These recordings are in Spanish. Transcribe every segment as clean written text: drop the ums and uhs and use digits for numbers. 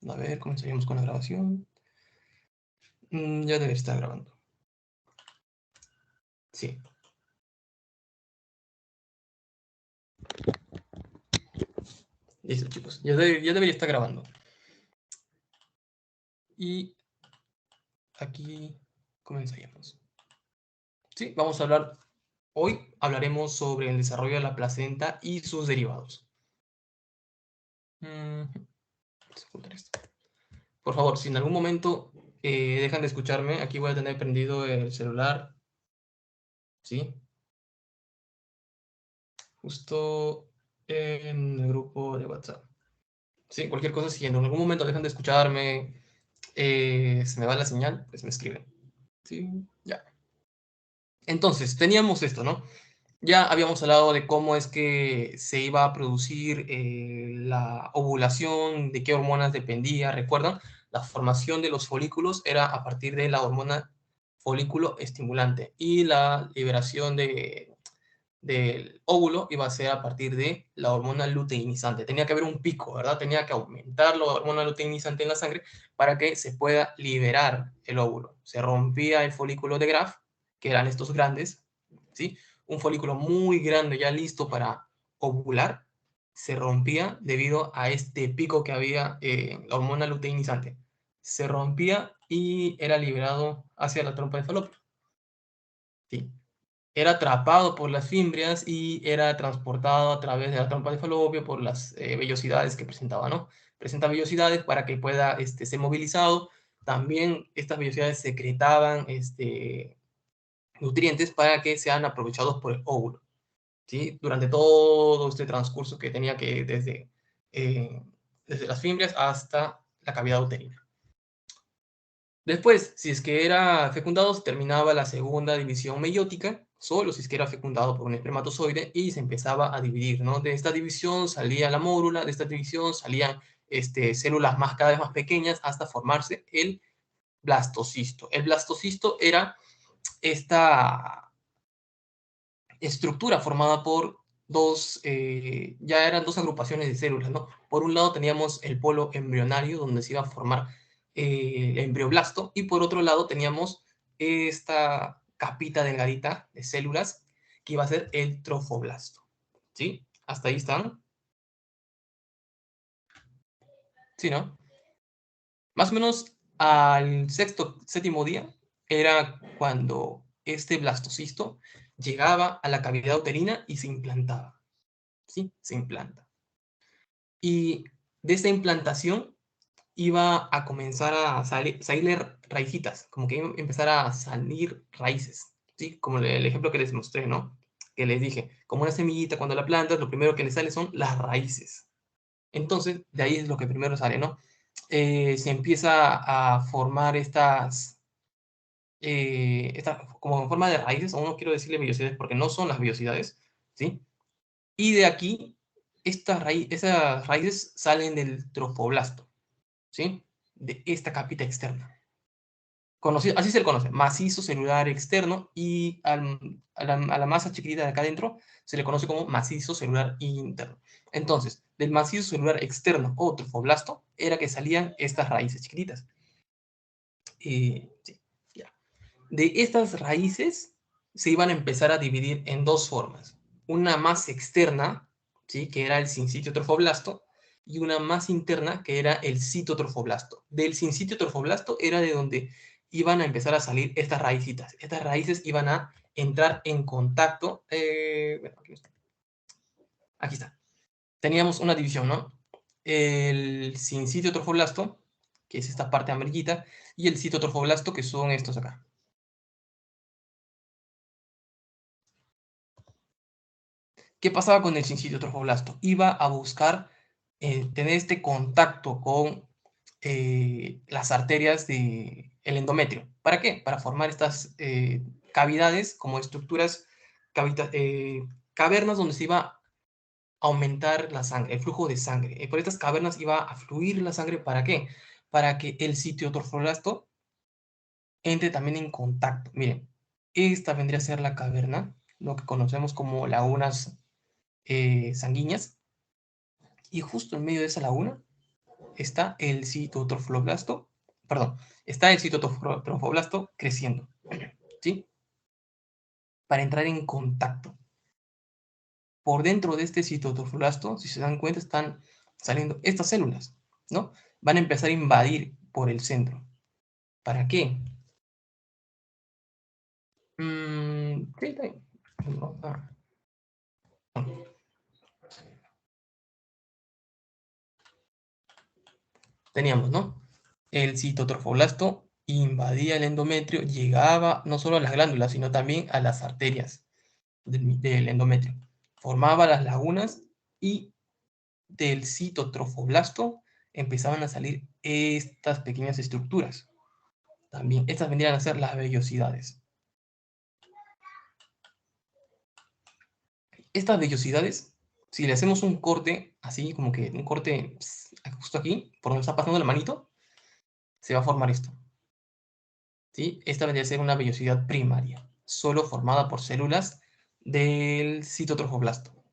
A ver, comenzaríamos con la grabación. Ya debe estar grabando. Sí. Listo, chicos. Ya debería estar grabando. Y aquí comenzaríamos. Sí, vamos a hablar. Hoy hablaremos sobre el desarrollo de la placenta y sus derivados. Vamos a ocultar esto. Por favor, si en algún momento dejan de escucharme, aquí voy a tener prendido el celular. ¿Sí? Justo en el grupo de WhatsApp. Sí, cualquier cosa, si en algún momento dejan de escucharme, se me va la señal, pues me escriben. Sí, ya. Entonces, teníamos esto, ¿no? Ya habíamos hablado de cómo es que se iba a producir la ovulación, de qué hormonas dependía, ¿recuerdan? La formación de los folículos era a partir de la hormona folículo estimulante y la liberación del óvulo iba a ser a partir de la hormona luteinizante. Tenía que haber un pico, ¿verdad? Tenía que aumentar la hormona luteinizante en la sangre para que se pueda liberar el óvulo. Se rompía el folículo de Graf, que eran estos grandes, ¿sí? Un folículo muy grande ya listo para ovular, se rompía debido a este pico que había la hormona luteinizante. Se rompía y era liberado hacia la trompa de falopio. ¿Sí? Era atrapado por las fimbrias y era transportado a través de la trompa de falopio por las vellosidades que presentaba, ¿no? Presenta vellosidades para que pueda ser movilizado. También estas vellosidades secretaban nutrientes para que sean aprovechados por el óvulo, ¿sí? Durante todo este transcurso que tenía que eh, desde las fimbrias hasta la cavidad uterina. Después, si es que era fecundado, terminaba la segunda división meiótica, solo si es que era fecundado por un espermatozoide, y se empezaba a dividir, ¿no? De esta división salía la mórula, de esta división salían células cada vez más pequeñas hasta formarse el blastocisto. El blastocisto era esta estructura formada por ya eran dos agrupaciones de células, ¿no? Por un lado teníamos el polo embrionario, donde se iba a formar el embrioblasto, y por otro lado teníamos esta capita delgadita de células que iba a ser el trofoblasto, ¿sí? ¿Hasta ahí están? ¿Sí, no? Más o menos al séptimo día era cuando este blastocisto llegaba a la cavidad uterina y se implantaba. ¿Sí? Se implanta. Y de esta implantación iba a comenzar a salir raícitas, como que iba a empezar a salir raíces, ¿sí? Como el ejemplo que les mostré, ¿no? Que les dije, como una semillita cuando la plantas, lo primero que le sale son las raíces. Entonces, de ahí es lo que primero sale, ¿no? Se empieza a formar como en forma de raíces, o no quiero decirle vellosidades porque no son las vellosidades, ¿sí? Y de aquí, esas raíces salen del trofoblasto, ¿sí? De esta capita externa. Conocido, así se le conoce, macizo celular externo, y a la masa chiquitita de acá adentro se le conoce como macizo celular interno. Entonces, del macizo celular externo o trofoblasto era que salían estas raíces chiquititas. Sí, ya. De estas raíces se iban a empezar a dividir en dos formas. Una más externa, ¿sí? Que era el sincitio trofoblasto, y una más interna, que era el citotrofoblasto. Del sincitio trofoblasto era de donde iban a empezar a salir estas raícitas. Estas raíces iban a entrar en contacto. Bueno, aquí está. Teníamos una división, ¿no? El sincitio trofoblasto, que es esta parte amarillita, y el citotrofoblasto, que son estos acá. ¿Qué pasaba con el sincitio trofoblasto? Iba a buscar tener este contacto con las arterias del endometrio. ¿Para qué? Para formar estas cavidades como estructuras, cavernas donde se iba a aumentar la sangre, el flujo de sangre. Por estas cavernas iba a fluir la sangre. ¿Para qué? Para que el sitio trofoblasto entre también en contacto. Miren, esta vendría a ser la caverna, lo que conocemos como lagunas sanguíneas, y justo en medio de esa laguna está el citotrofoblasto, perdón, está el citotrofoblasto creciendo, ¿sí? Para entrar en contacto. Por dentro de este citotrofoblasto, si se dan cuenta, están saliendo estas células, ¿no? Van a empezar a invadir por el centro. ¿Para qué? Sí, está bien. Teníamos, ¿no? El citotrofoblasto invadía el endometrio, llegaba no solo a las glándulas, sino también a las arterias del endometrio. Formaba las lagunas y del citotrofoblasto empezaban a salir estas pequeñas estructuras. También estas vendrían a ser las vellosidades. Estas vellosidades, si le hacemos un corte, así como que un corte justo aquí, por donde está pasando la manito, se va a formar esto. ¿Sí? Esta vendría a ser una vellosidad primaria, solo formada por células del citotrofoblasto.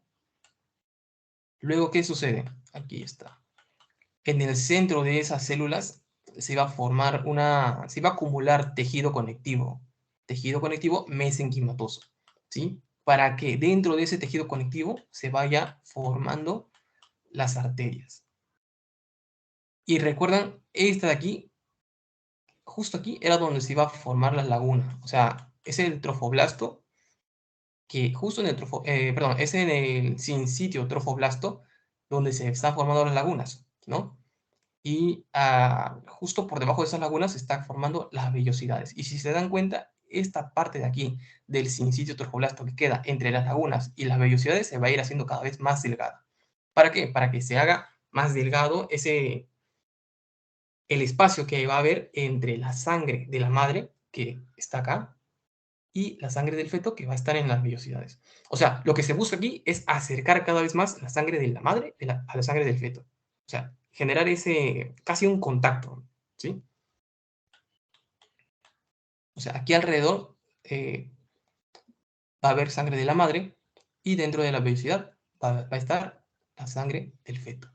Luego, ¿qué sucede? Aquí está. En el centro de esas células se va a formar se va a acumular tejido conectivo mesenquimatoso, ¿sí? Para que dentro de ese tejido conectivo se vaya formando las arterias. Y recuerdan, esta de aquí, justo aquí, era donde se iba a formar la laguna. O sea, es el trofoblasto, que justo en el perdón, es en el sinsitio trofoblasto donde se están formando las lagunas, ¿no? Y justo por debajo de esas lagunas se están formando las vellosidades. Y si se dan cuenta, esta parte de aquí del sinsitio trofoblasto que queda entre las lagunas y las vellosidades se va a ir haciendo cada vez más delgada. ¿Para qué? Para que se haga más delgado el espacio que va a haber entre la sangre de la madre, que está acá, y la sangre del feto, que va a estar en las vellosidades. O sea, lo que se busca aquí es acercar cada vez más la sangre de la madre a la sangre del feto. O sea, generar casi un contacto, ¿sí? O sea, aquí alrededor va a haber sangre de la madre y dentro de la vellosidad va a estar la sangre del feto.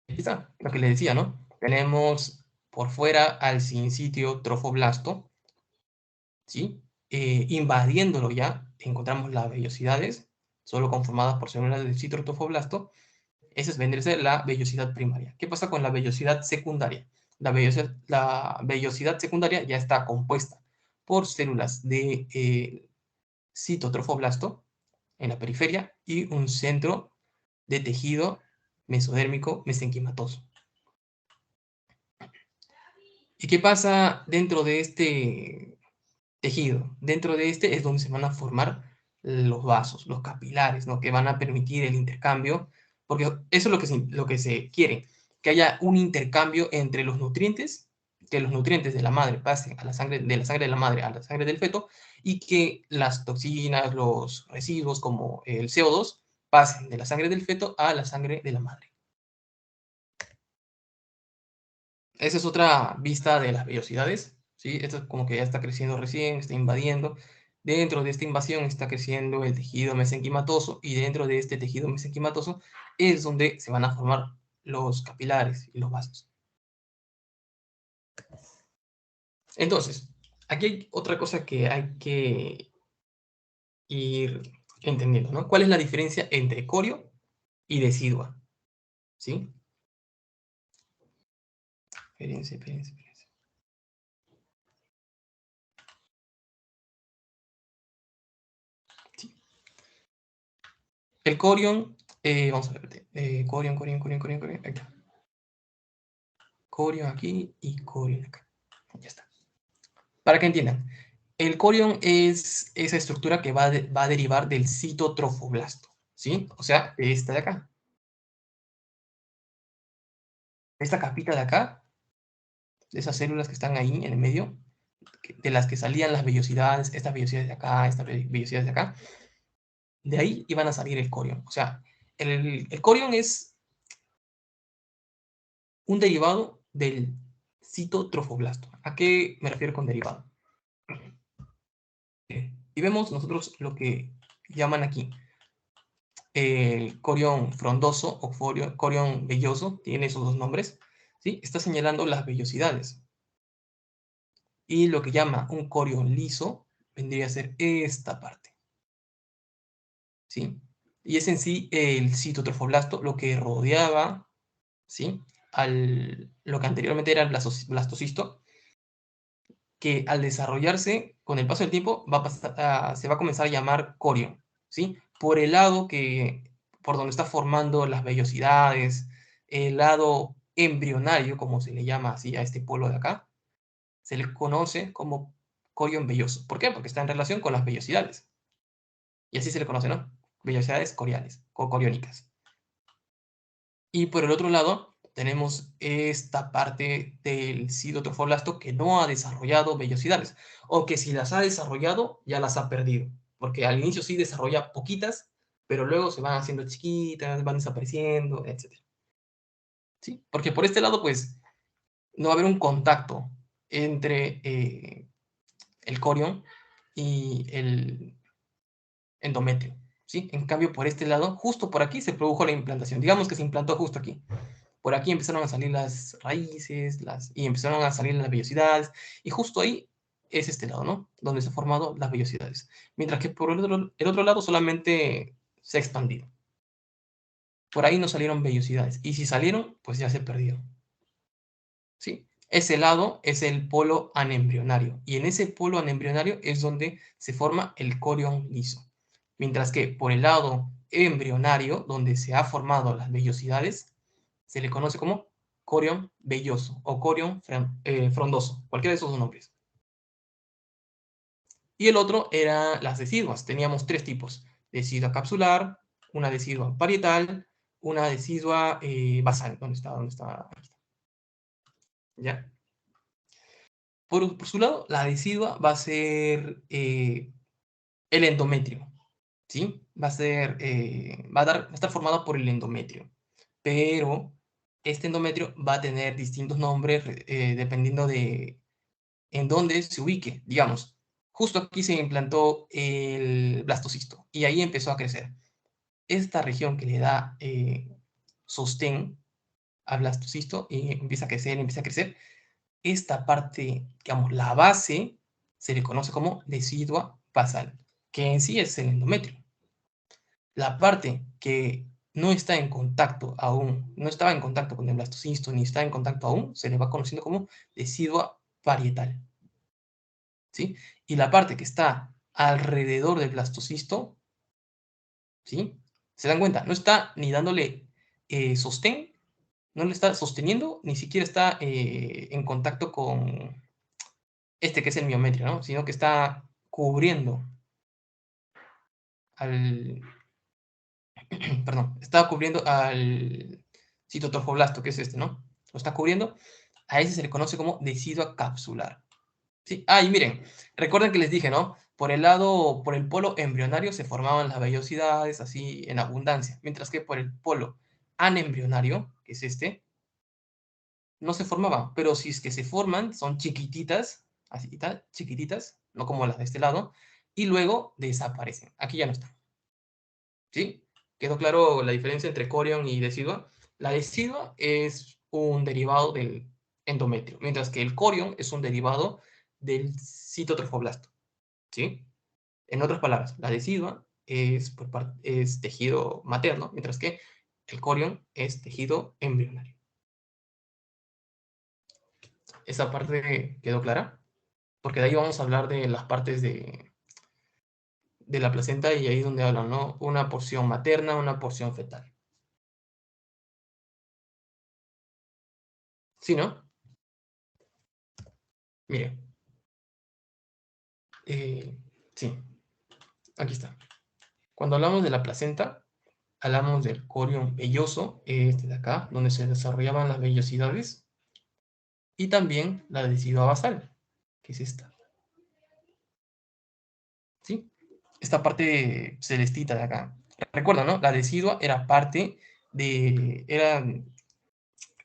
Aquí está, lo que les decía, ¿no? Tenemos por fuera al sinsitio trofoblasto, ¿sí? Invadiéndolo ya, encontramos las vellosidades, solo conformadas por células del citotrofoblasto. Esa es vendría a ser la vellosidad primaria. ¿Qué pasa con la vellosidad secundaria? La vellosidad secundaria ya está compuesta por células de citotrofoblasto en la periferia y un centro de tejido mesodérmico mesenquimatoso. ¿Y qué pasa dentro de este tejido? Dentro de este es donde se van a formar los vasos, los capilares, ¿no? Que van a permitir el intercambio, porque eso es lo que se quiere, que haya un intercambio entre los nutrientes, que los nutrientes de la madre pasen a la sangre, de la sangre de la madre a la sangre del feto, y que las toxinas, los residuos como el CO2, pasen de la sangre del feto a la sangre de la madre. Esa es otra vista de las vellosidades, ¿sí? Esto es como que ya está creciendo recién, está invadiendo. Dentro de esta invasión está creciendo el tejido mesenquimatoso y dentro de este tejido mesenquimatoso es donde se van a formar los capilares y los vasos. Entonces, aquí hay otra cosa que hay que ir entendiendo, ¿no? ¿Cuál es la diferencia entre corio y decidua? ¿Sí? Espérense, espérense, espérense. Sí. El corion, vamos a ver, corion, ahí está. Corion aquí y corion acá. Ya está. Para que entiendan, el corion es esa estructura que va a derivar del citotrofoblasto, ¿sí? O sea, esta de acá. Esta capita de acá, de esas células que están ahí en el medio, de las que salían las vellosidades, estas vellosidades de acá, estas vellosidades de acá, de ahí iban a salir el corion. O sea, el corion es un derivado del citotrofoblasto. ¿A qué me refiero con derivado? Y vemos nosotros lo que llaman aquí el corión frondoso o corión velloso, tiene esos dos nombres, ¿sí? Está señalando las vellosidades. Y lo que llama un corión liso vendría a ser esta parte, ¿sí? Y es en sí el citotrofoblasto lo que rodeaba, ¿sí? Lo que anteriormente era el blastocisto, que al desarrollarse con el paso del tiempo se va a comenzar a llamar corión, ¿sí? Por el lado por donde está formando las vellosidades, el lado embrionario, como se le llama así a este polo de acá, se le conoce como corión velloso. ¿Por qué? Porque está en relación con las vellosidades. Y así se le conoce, ¿no? Vellosidades coriales o coriónicas. Y por el otro lado, tenemos esta parte del citotrofoblasto que no ha desarrollado vellosidades, o que si las ha desarrollado, ya las ha perdido. Porque al inicio sí desarrolla poquitas, pero luego se van haciendo chiquitas, van desapareciendo, etc. ¿Sí? Porque por este lado, pues, no va a haber un contacto entre el corión y el endometrio. ¿Sí? En cambio, por este lado, justo por aquí se produjo la implantación. Digamos que se implantó justo aquí. Por aquí empezaron a salir las raíces y empezaron a salir las vellosidades. Y justo ahí es este lado, ¿no? Donde se han formado las vellosidades. Mientras que por el otro lado solamente se ha expandido. Por ahí no salieron vellosidades. Y si salieron, pues ya se perdieron. ¿Sí? Ese lado es el polo anembrionario. Y en ese polo anembrionario es donde se forma el corión liso. Mientras que por el lado embrionario, donde se han formado las vellosidades, se le conoce como corión velloso o corión frondoso, cualquiera de esos dos nombres. Y el otro era las deciduas. Teníamos tres tipos: decidua capsular, una decidua parietal, una decidua basal. ¿Dónde está? ¿Dónde está? Aquí está. ¿Ya? Por su lado, la decidua va a ser el endometrio, ¿sí? Va a estar formada por el endometrio, pero este endometrio va a tener distintos nombres dependiendo de en dónde se ubique. Digamos, justo aquí se implantó el blastocisto y ahí empezó a crecer. Esta región que le da sostén al blastocisto y empieza a crecer, esta parte, digamos, la base, se le conoce como decidua basal, que en sí es el endometrio. La parte que no está en contacto aún, no estaba en contacto con el blastocisto, ni está en contacto aún, se le va conociendo como decidua parietal, ¿sí? Y la parte que está alrededor del blastocisto, ¿sí? ¿Se dan cuenta? No está ni dándole sostén, no le está sosteniendo, ni siquiera está en contacto con que es el miometrio, ¿no? Sino que está cubriendo al, perdón, está cubriendo al citotorfoblasto, que es este, ¿no? Lo está cubriendo. A ese se le conoce como decidua capsular. ¿Sí? Ah, y miren, recuerden que les dije, ¿no? Por el polo embrionario se formaban las vellosidades así en abundancia, mientras que por el polo anembrionario, que es este, no se formaban, pero si es que se forman, son chiquititas, así tal, chiquititas, no como las de este lado, y luego desaparecen. Aquí ya no están. ¿Sí? ¿Quedó claro la diferencia entre corión y decidua? La decidua es un derivado del endometrio, mientras que el corión es un derivado del citotrofoblasto. ¿Sí? En otras palabras, la decidua es tejido materno, mientras que el corión es tejido embrionario. ¿Esa parte quedó clara? Porque de ahí vamos a hablar de las partes de la placenta y ahí es donde hablan, ¿no? Una porción materna, una porción fetal. ¿Sí, no? Mire, eh, sí, aquí está. Cuando hablamos de la placenta, hablamos del corión velloso, este de acá, donde se desarrollaban las vellosidades, y también la decidua basal, que es esta, ¿sí? Esta parte celestita de acá. Recuerda, ¿no? La decidua era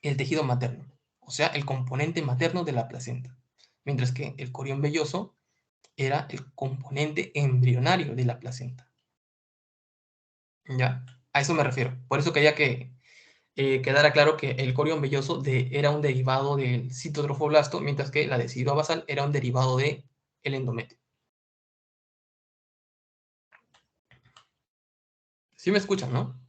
el tejido materno, o sea, el componente materno de la placenta, mientras que el corión velloso era el componente embrionario de la placenta. ¿Ya? A eso me refiero. Por eso quería que quedara claro que el corión velloso era un derivado del citotrofoblasto, mientras que la decidua basal era un derivado del endometrio. Sí me escuchan, ¿no?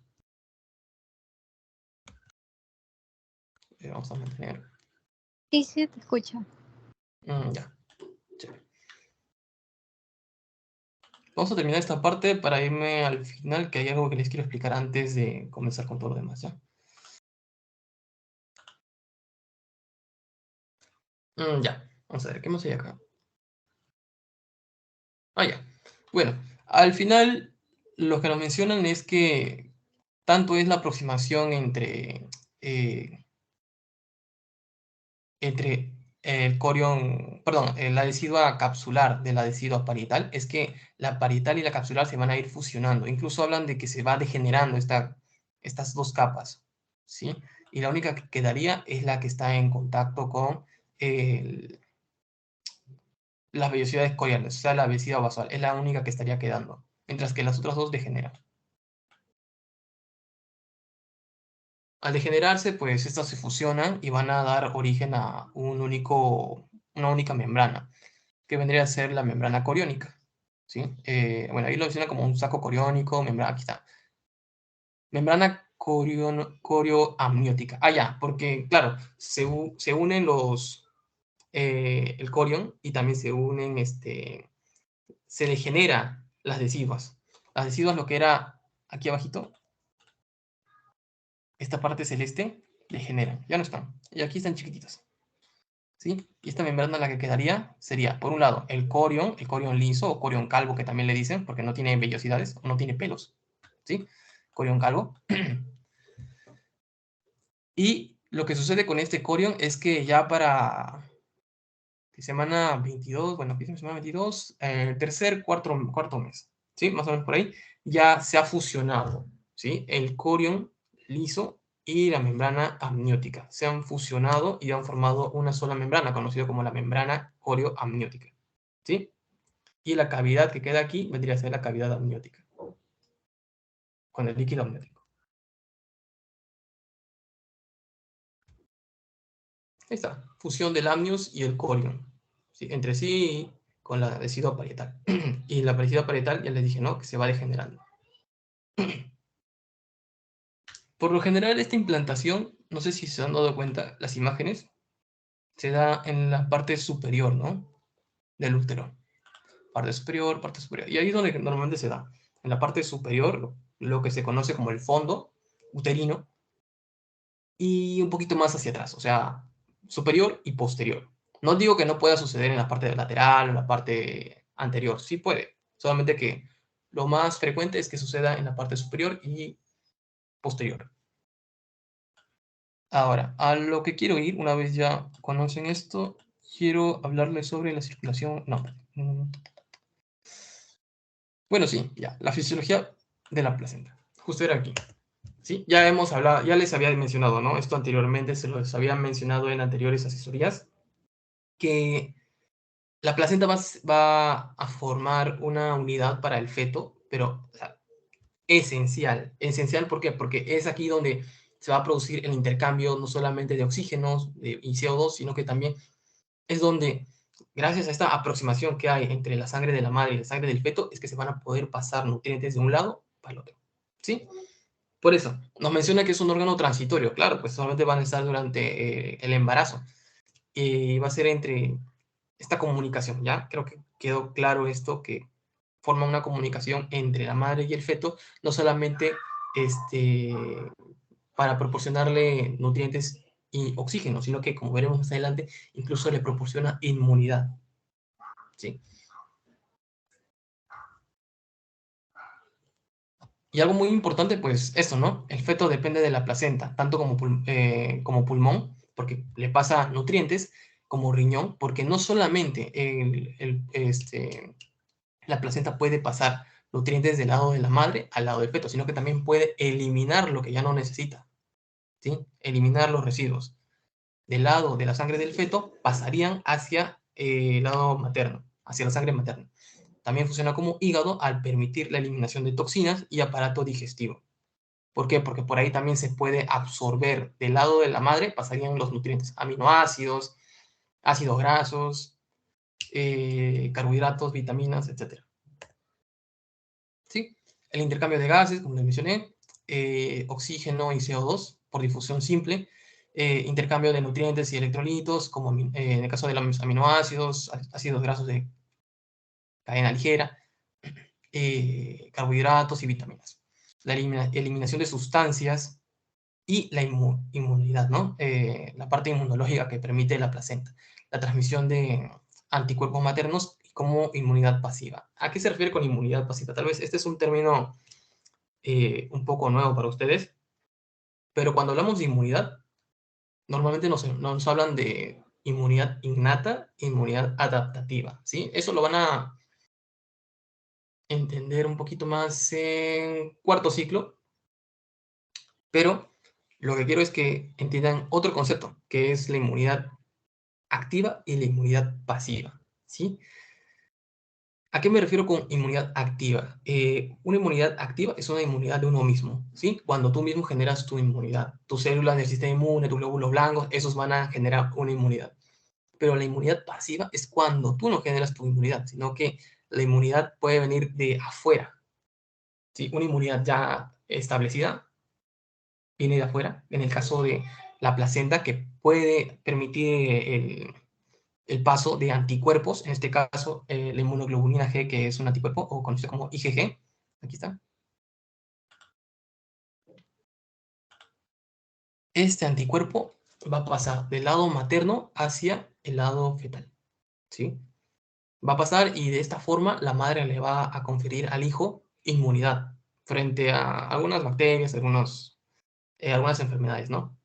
Vamos a mantener. Sí, sí, te escucho. Ya. Chévere. Vamos a terminar esta parte para irme al final, que hay algo que les quiero explicar antes de comenzar con todo lo demás, ¿ya? Ya. Vamos a ver, ¿qué más hay acá? Ya. Bueno, al final lo que nos mencionan es que tanto es la aproximación eh, entre el corión, perdón, la decidua capsular de la decidua parietal, es que la parietal y la capsular se van a ir fusionando. Incluso hablan de que se va degenerando estas dos capas, ¿sí? Y la única que quedaría es la que está en contacto con el- las vellosidades coriales, o sea, la decidua basal. Es la única que estaría quedando, mientras que las otras dos degeneran. Al degenerarse, pues estas se fusionan y van a dar origen a una única membrana, que vendría a ser la membrana coriónica, ¿sí? Bueno, ahí lo menciona como un saco coriónico, membrana, aquí está. Membrana corioamniótica. Ya, porque, claro, se unen el corión y también se degenera las deciduas. Las deciduas, lo que era aquí abajito, esta parte celeste, degeneran, ya no están. Y aquí están chiquititas. ¿Sí? Y esta membrana la que quedaría sería, por un lado, el corión liso o corión calvo, que también le dicen, porque no tiene vellosidades o no tiene pelos, ¿sí? Corión calvo. Y lo que sucede con este corión es que ya para semana 22, bueno, aquí semana 22, tercer, cuarto mes, ¿sí? Más o menos por ahí, ya se ha fusionado, ¿sí? El corión liso y la membrana amniótica se han fusionado y han formado una sola membrana, conocida como la membrana corioamniótica, ¿sí? Y la cavidad que queda aquí vendría a ser la cavidad amniótica, con el líquido amniótico. Ahí está, fusión del amnios y el corión, ¿sí? Entre sí con la decidua parietal. Y la decidua parietal, ya les dije, ¿no? Que se va degenerando. Por lo general, esta implantación, no sé si se han dado cuenta, las imágenes, se da en la parte superior, ¿no? Del útero. Parte superior, parte superior. Y ahí es donde normalmente se da. En la parte superior, lo que se conoce como el fondo uterino, y un poquito más hacia atrás, o sea, superior y posterior. No digo que no pueda suceder en la parte lateral o en la parte anterior, sí puede, solamente que lo más frecuente es que suceda en la parte superior y posterior. Ahora, a lo que quiero ir, una vez ya conocen esto, quiero hablarles sobre la circulación, no, bueno, sí, ya, la fisiología de la placenta. Justo era aquí. Sí, ya hemos hablado, ya les había mencionado, ¿no? Esto anteriormente se los había mencionado en anteriores asesorías, que la placenta va a formar una unidad para el feto, pero o sea, esencial. Esencial, ¿por qué? Porque es aquí donde se va a producir el intercambio no solamente de oxígenos y CO2, sino que también es donde, gracias a esta aproximación que hay entre la sangre de la madre y la sangre del feto, es que se van a poder pasar nutrientes de un lado para el otro. ¿Sí? Por eso, nos menciona que es un órgano transitorio. Claro, pues solamente van a estar durante el embarazo. Y va a ser entre esta comunicación, ¿ya? Creo que quedó claro esto, que forma una comunicación entre la madre y el feto, no solamente este, para proporcionarle nutrientes y oxígeno, sino que, como veremos más adelante, incluso le proporciona inmunidad, ¿sí? Y algo muy importante, pues esto, ¿no? El feto depende de la placenta, tanto como pulmón, porque le pasa nutrientes, como riñón, porque no solamente la placenta puede pasar nutrientes del lado de la madre al lado del feto, sino que también puede eliminar lo que ya no necesita, ¿sí? Eliminar los residuos. Del lado de la sangre del feto pasarían hacia el lado materno, hacia la sangre materna. También funciona como hígado al permitir la eliminación de toxinas y aparato digestivo. ¿Por qué? Porque por ahí también se puede absorber del lado de la madre, pasarían los nutrientes, aminoácidos, ácidos grasos, carbohidratos, vitaminas, etcétera. ¿Sí? El intercambio de gases, como les mencioné, oxígeno y CO2 por difusión simple, intercambio de nutrientes y electrolitos, como en el caso de los aminoácidos, ácidos grasos de cadena ligera, carbohidratos y vitaminas. La eliminación de sustancias y la inmunidad, ¿no? La parte inmunológica que permite la placenta. La transmisión de anticuerpos maternos como inmunidad pasiva. ¿A qué se refiere con inmunidad pasiva? Tal vez este es un término un poco nuevo para ustedes, pero cuando hablamos de inmunidad, normalmente nos hablan de inmunidad innata, inmunidad adaptativa, ¿sí? Eso lo van a entender un poquito más en cuarto ciclo, pero lo que quiero es que entiendan otro concepto, que es la inmunidad activa y la inmunidad pasiva, ¿sí? ¿A qué me refiero con inmunidad activa? Una inmunidad activa es una inmunidad de uno mismo, ¿sí? Cuando tú mismo generas tu inmunidad, tus células del sistema inmune, tus glóbulos blancos, esos van a generar una inmunidad. Pero la inmunidad pasiva es cuando tú no generas tu inmunidad, sino que la inmunidad puede venir de afuera, ¿sí? Una inmunidad ya establecida viene de afuera, en el caso de la placenta, que puede permitir el paso de anticuerpos, en este caso la inmunoglobulina G, que es un anticuerpo, o conocido como IgG. Aquí está. Este anticuerpo va a pasar del lado materno hacia el lado fetal, ¿sí? Va a pasar y de esta forma la madre le va a conferir al hijo inmunidad frente a algunas bacterias, algunas enfermedades, ¿no?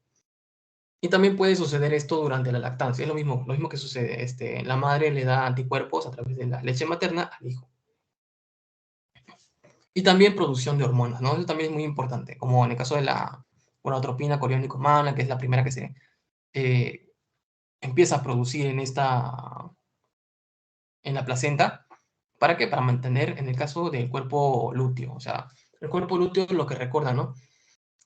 Y también puede suceder esto durante la lactancia. Es lo mismo que sucede. La madre le da anticuerpos a través de la leche materna al hijo. Y también producción de hormonas, ¿no? Eso también es muy importante, como en el caso de la gonadotropina coriónica humana, que es la primera que se eh, empieza a producir en la placenta. ¿Para qué? Para mantener, en el caso del cuerpo lúteo, o sea, el cuerpo lúteo es lo que recuerda, ¿no?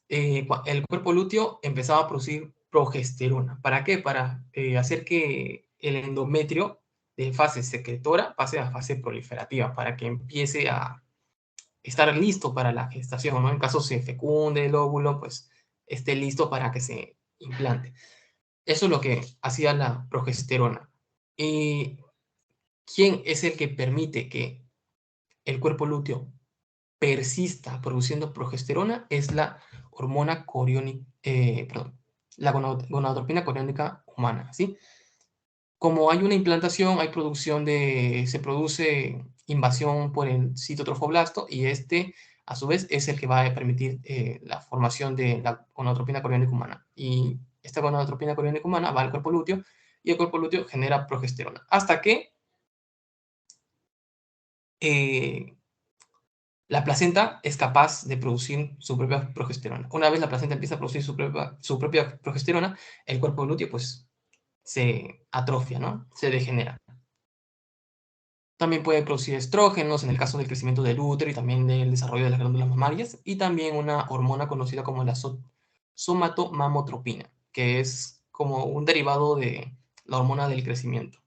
El cuerpo lúteo empezaba a producir progesterona. ¿Para qué? Para hacer que el endometrio de fase secretora pase a fase proliferativa, para que empiece a estar listo para la gestación, ¿no? En caso se fecunde el óvulo, pues esté listo para que se implante. Eso es lo que hacía la progesterona. ¿Y quién es el que permite que el cuerpo lúteo persista produciendo progesterona? Es la hormona coriónica, perdón, la gonadotropina coriónica humana, ¿sí? Como hay una implantación, hay se produce invasión por el citotrofoblasto y a su vez, es el que va a permitir la formación de la gonadotropina coriónica humana. Y esta gonadotropina coriónica humana va al cuerpo lúteo y el cuerpo lúteo genera progesterona. Hasta que eh, la placenta es capaz de producir su propia progesterona. Una vez la placenta empieza a producir su propia progesterona, el cuerpo lúteo pues se atrofia, ¿no? Se degenera. También puede producir estrógenos en el caso del crecimiento del útero y también del desarrollo de las glándulas mamarias, y también una hormona conocida como la somatomamotropina, que es como un derivado de la hormona del crecimiento.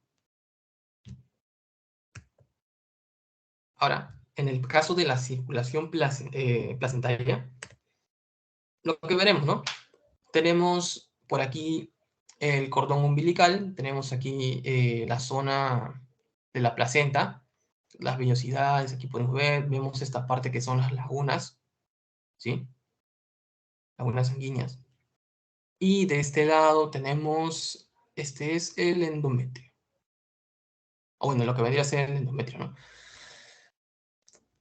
Ahora, en el caso de la circulación placentaria, lo que veremos, ¿no? Tenemos por aquí el cordón umbilical, tenemos aquí la zona de la placenta, las vellosidades, aquí podemos ver, vemos esta parte que son las lagunas, ¿sí? Lagunas sanguíneas. Y de este lado tenemos, este es el endometrio. O bueno, lo que vendría a ser el endometrio, ¿no?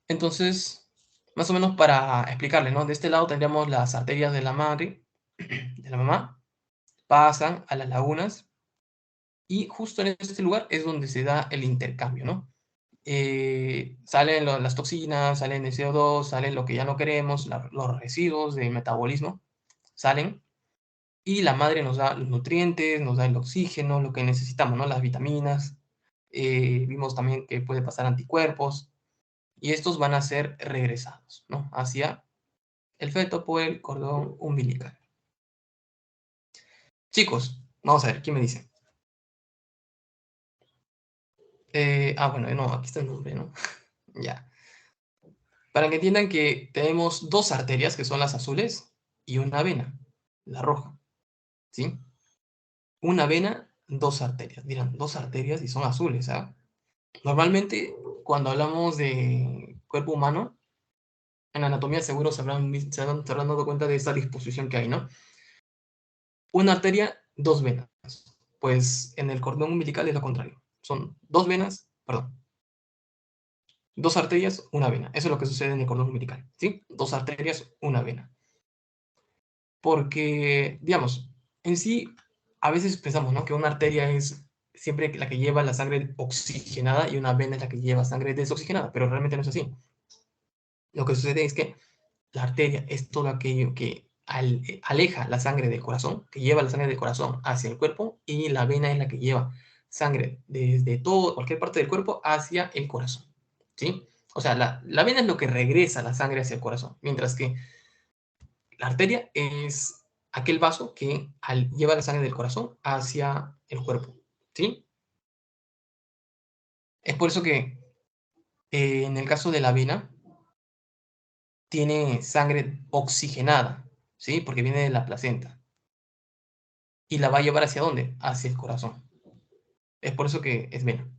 Entonces, más o menos para explicarles, ¿no? De este lado tendríamos las arterias de la madre, de la mamá, pasan a las lagunas y justo en este lugar es donde se da el intercambio, ¿no? Salen las toxinas, salen el CO2, salen lo que ya no queremos, los residuos de metabolismo, salen y la madre nos da los nutrientes, nos da el oxígeno, lo que necesitamos, ¿no? Las vitaminas. Vimos también que puede pasar anticuerpos y estos van a ser regresados, ¿no? Hacia el feto por el cordón umbilical. Chicos, vamos a ver, ¿quién me dice? Bueno, no, aquí está el nombre, ¿no? Ya. Para que entiendan que tenemos dos arterias, que son las azules, y una vena, la roja, ¿sí? Una vena, dos arterias. Dirán, dos arterias y son azules, ¿ah? Normalmente, cuando hablamos de cuerpo humano, en anatomía seguro se habrán dado cuenta de esta disposición que hay, ¿no? Una arteria, dos venas. Pues en el cordón umbilical es lo contrario. Son dos venas, perdón, dos arterias, una vena. Eso es lo que sucede en el cordón umbilical, ¿sí? Dos arterias, una vena. Porque, digamos, en sí, a veces pensamos, ¿no? Que una arteria es siempre la que lleva la sangre oxigenada y una vena es la que lleva sangre desoxigenada, pero realmente no es así. Lo que sucede es que la arteria es todo aquello que aleja la sangre del corazón, que lleva la sangre del corazón hacia el cuerpo, y la vena es la que lleva sangre desde cualquier parte del cuerpo hacia el corazón, ¿sí? O sea, la vena es lo que regresa la sangre hacia el corazón, mientras que la arteria es aquel vaso que lleva la sangre del corazón hacia el cuerpo, ¿sí? Es por eso que en el caso de la vena, tiene sangre oxigenada, ¿sí? Porque viene de la placenta. ¿Y la va a llevar hacia dónde? Hacia el corazón. Es por eso que es vena.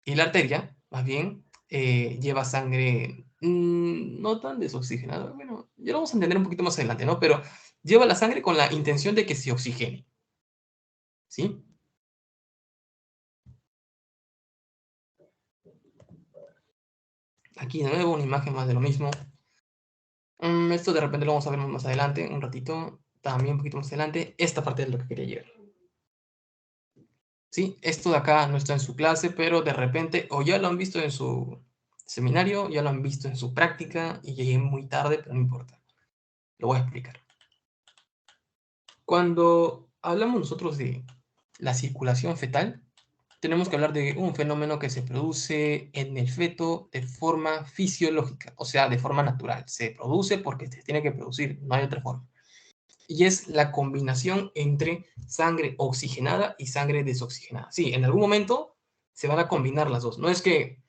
Y la arteria, más bien, lleva sangre no tan desoxigenada. Bueno, ya lo vamos a entender un poquito más adelante, ¿no? Pero lleva la sangre con la intención de que se oxigene, ¿sí? Aquí de nuevo una imagen más de lo mismo. Esto de repente lo vamos a ver más adelante, un ratito, también un poquito más adelante. Esta parte es lo que quería llegar. ¿Sí? Esto de acá no está en su clase, pero de repente o ya lo han visto en su seminario, ya lo han visto en su práctica y llegué muy tarde, pero no importa. Lo voy a explicar. Cuando hablamos nosotros de la circulación fetal, tenemos que hablar de un fenómeno que se produce en el feto de forma fisiológica, o sea, de forma natural. Se produce porque se tiene que producir, no hay otra forma. Y es la combinación entre sangre oxigenada y sangre desoxigenada. Sí, en algún momento se van a combinar las dos. No es que,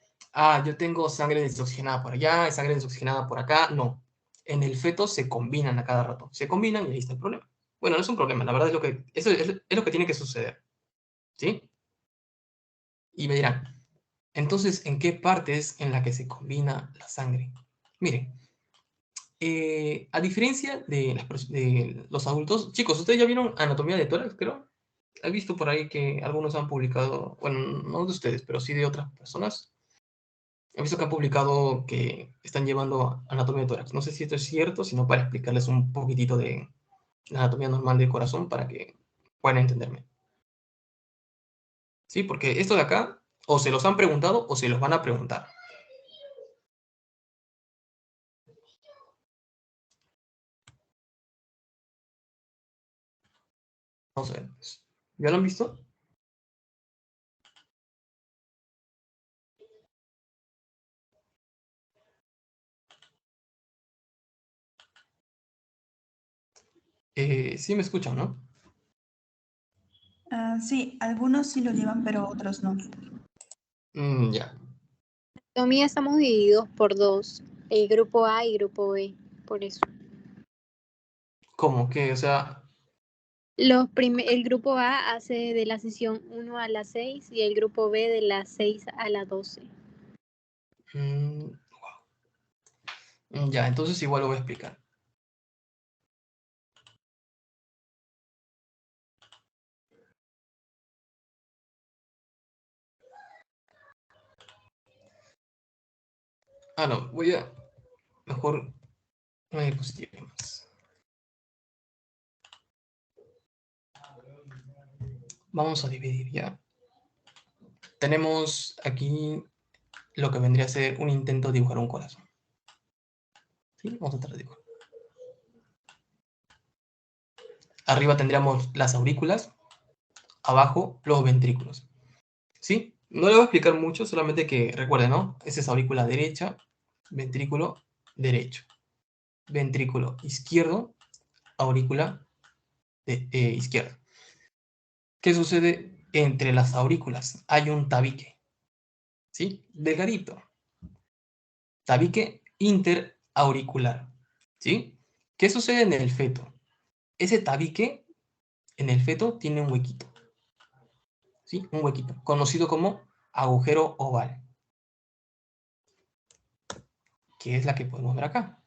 yo tengo sangre desoxigenada por allá y sangre desoxigenada por acá. No. En el feto se combinan a cada rato. Se combinan y ahí está el problema. Bueno, no es un problema, la verdad es lo que, eso es lo que tiene que suceder. ¿Sí? Y me dirán, entonces, ¿en qué parte es en la que se combina la sangre? Miren, a diferencia de, de los adultos, chicos, ¿ustedes ya vieron anatomía de tórax, creo? He visto por ahí que algunos han publicado, bueno, no de ustedes, pero sí de otras personas. He visto que han publicado que están llevando anatomía de tórax. No sé si esto es cierto, sino para explicarles un poquitito de la anatomía normal del corazón para que puedan entenderme. Sí, porque esto de acá, o se los han preguntado o se los van a preguntar. Vamos a ver. ¿Ya lo han visto? Sí me escuchan, ¿no? Sí, algunos sí lo llevan, pero otros no. Ya. Anatomía estamos divididos por dos, el grupo A y grupo B, por eso. ¿Cómo que? O sea, El grupo A hace de la sesión 1 a las 6 y el grupo B de las 6 a las 12. ya, entonces igual lo voy a explicar. No, voy a mejor una diapositiva más. Vamos a dividir ya. Tenemos aquí lo que vendría a ser un intento de dibujar un corazón. ¿Sí? Vamos a tratar de dibujar. Arriba tendríamos las aurículas, abajo los ventrículos. ¿Sí? No le voy a explicar mucho, solamente que recuerden, ¿no? Esa es aurícula derecha, ventrículo derecho. ventrículo izquierdo, aurícula izquierda. ¿Qué sucede entre las aurículas? Hay un tabique, ¿sí? Delgadito. Tabique interauricular, ¿sí? ¿Qué sucede en el feto? Ese tabique en el feto tiene un huequito, ¿sí? Un huequito, conocido como agujero oval, que es la que podemos ver acá.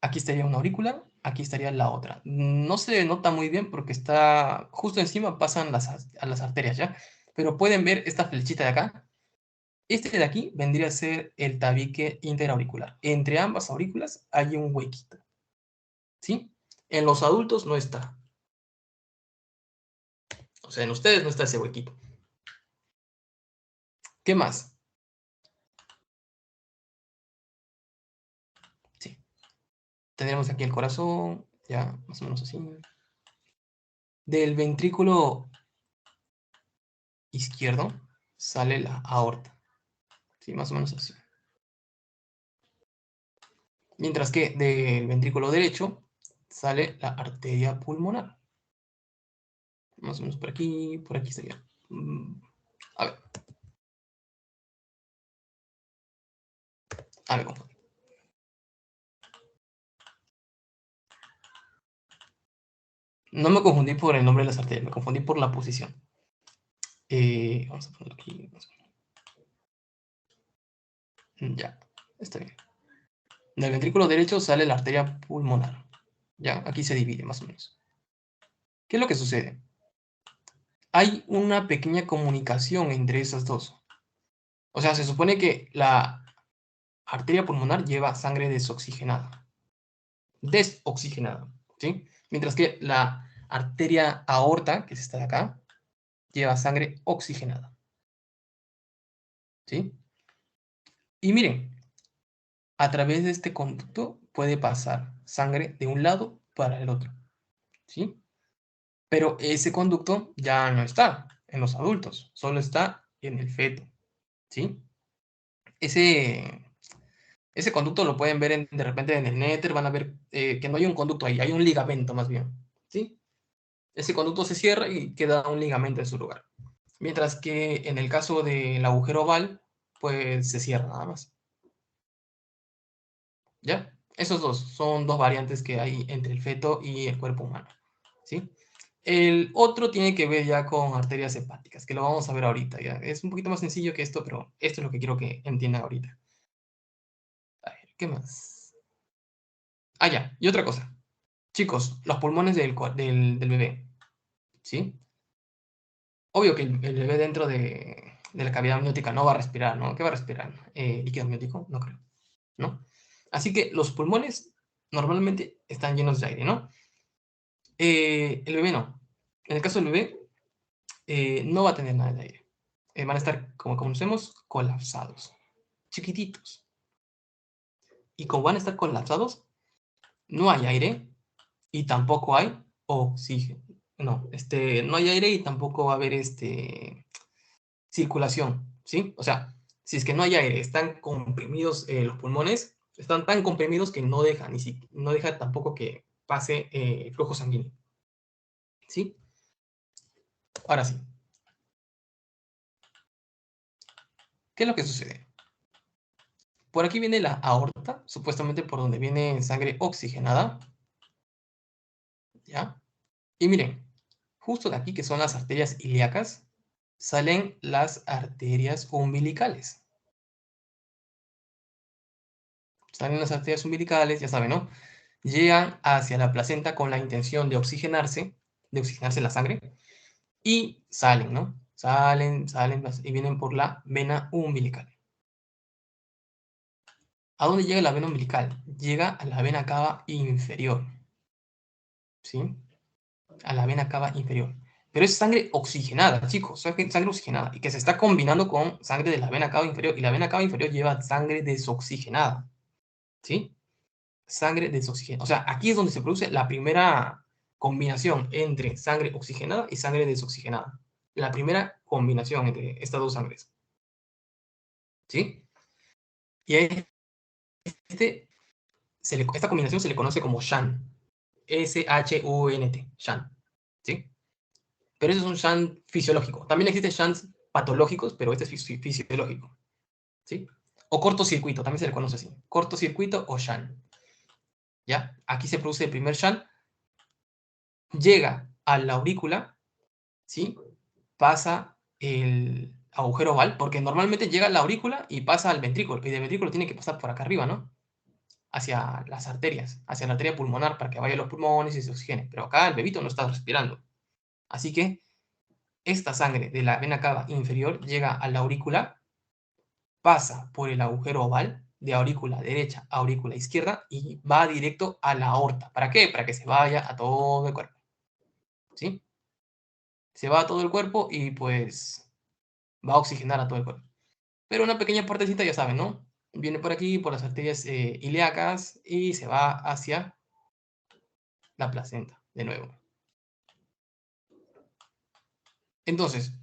Aquí estaría una aurícula, aquí estaría la otra. No se nota muy bien porque está justo encima, pasan a las arterias, ¿ya? Pero pueden ver esta flechita de acá. Este de aquí vendría a ser el tabique interauricular. Entre ambas aurículas hay un huequito, ¿sí? En los adultos no está. O sea, en ustedes no está ese huequito. ¿Qué más? Sí. Tendremos aquí el corazón, ya, más o menos así. Del ventrículo izquierdo sale la aorta. Sí, más o menos así. Mientras que del ventrículo derecho sale la arteria pulmonar. Más o menos por aquí sería. A ver. A ver, confundí. No me confundí por el nombre de las arterias, me confundí por la posición. Vamos a ponerlo aquí. Ya, está bien. Del ventrículo derecho sale la arteria pulmonar. Ya, aquí se divide más o menos. ¿Qué es lo que sucede? Hay una pequeña comunicación entre esas dos. O sea, se supone que la arteria pulmonar lleva sangre desoxigenada. ¿Sí? Mientras que la arteria aorta, que es esta de acá, lleva sangre oxigenada. ¿Sí? Y miren, a través de este conducto puede pasar sangre de un lado para el otro. ¿Sí? Pero ese conducto ya no está en los adultos, solo está en el feto. ¿Sí? Ese conducto lo pueden ver de repente en el néter, van a ver que no hay un conducto ahí, hay un ligamento más bien. ¿Sí? Ese conducto se cierra y queda un ligamento en su lugar. Mientras que en el caso del agujero oval, pues se cierra nada más. ¿Ya? Esos dos son dos variantes que hay entre el feto y el cuerpo humano. ¿Sí? El otro tiene que ver ya con arterias hepáticas, que lo vamos a ver ahorita. ¿Ya? Es un poquito más sencillo que esto, pero esto es lo que quiero que entiendan ahorita. A ver, ¿qué más? Ah, ya. Y otra cosa. Chicos, los pulmones del bebé. ¿Sí? Obvio que el bebé dentro de la cavidad amniótica no va a respirar, ¿no? ¿Qué va a respirar? ¿Líquido amniótico? No creo, ¿no? Así que los pulmones normalmente están llenos de aire, ¿no? El bebé no. En el caso del bebé, no va a tener nada de aire. Van a estar, como conocemos, colapsados, chiquititos. Y como van a estar colapsados, no hay aire y tampoco hay oxígeno. No, no hay aire y tampoco va a haber circulación, ¿sí? O sea, si es que no hay aire, están comprimidos los pulmones, están tan comprimidos que no deja, no deja tampoco que pase flujo sanguíneo, ¿sí? Ahora sí, ¿qué es lo que sucede? Por aquí viene la aorta, supuestamente por donde viene sangre oxigenada, ¿ya? Y miren, justo de aquí, que son las arterias ilíacas, salen las arterias umbilicales. Salen las arterias umbilicales, ya saben, ¿no? Llegan hacia la placenta con la intención de oxigenarse la sangre, y salen, ¿no? Salen y vienen por la vena umbilical. ¿A dónde llega la vena umbilical? Llega a la vena cava inferior, ¿sí? A la vena cava inferior. Pero es sangre oxigenada, chicos, sangre oxigenada, y que se está combinando con sangre de la vena cava inferior, y la vena cava inferior lleva sangre desoxigenada, ¿sí? Sangre desoxigenada. O sea, aquí es donde se produce la primera combinación entre sangre oxigenada y sangre desoxigenada. La primera combinación entre estas dos sangres. ¿Sí? Y este esta combinación se le conoce como SHUNT. S-H-U-N-T, SHUNT, ¿sí? Pero ese es un shunt fisiológico. También existen shunts patológicos, pero este es fisiológico, ¿sí? O cortocircuito, también se le conoce así. Cortocircuito o shunt. ¿Ya? Aquí se produce el primer shunt, llega a la aurícula, ¿sí? Pasa el agujero oval, porque normalmente llega a la aurícula y pasa al ventrículo, y del ventrículo tiene que pasar por acá arriba, ¿no? Hacia las arterias, hacia la arteria pulmonar, para que vaya a los pulmones y se oxigene. Pero acá el bebito no está respirando. Así que esta sangre de la vena cava inferior llega a la aurícula, pasa por el agujero oval de aurícula derecha a aurícula izquierda y va directo a la aorta. ¿Para qué? Para que se vaya a todo el cuerpo. ¿Sí? Se va a todo el cuerpo y pues va a oxigenar a todo el cuerpo. Pero una pequeña partecita, ya saben, ¿no? Viene por aquí, por las arterias ilíacas y se va hacia la placenta, de nuevo. Entonces,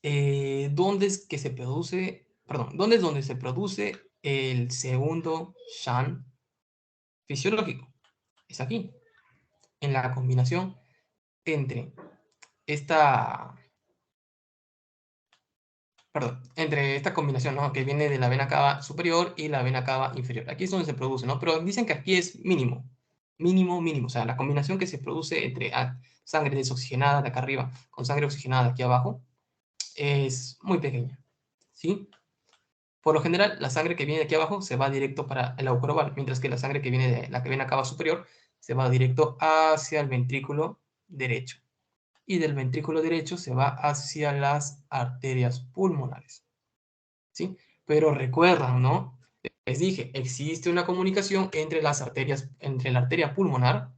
¿dónde es que se produce, perdón, dónde es donde se produce el segundo shunt fisiológico? Es aquí, en la combinación entre entre esta combinación, ¿no? Que viene de la vena cava superior y la vena cava inferior. Aquí es donde se produce, ¿no? Pero dicen que aquí es mínimo, mínimo, mínimo. O sea, la combinación que se produce entre sangre desoxigenada de acá arriba con sangre oxigenada de aquí abajo es muy pequeña, ¿sí? Por lo general, la sangre que viene de aquí abajo se va directo para el agujero oval, mientras que la sangre que viene de la vena cava superior se va directo hacia el ventrículo derecho. Y del ventrículo derecho se va hacia las arterias pulmonares, ¿sí? Pero recuerdan, ¿no? Les dije, existe una comunicación entre las arterias, entre la arteria pulmonar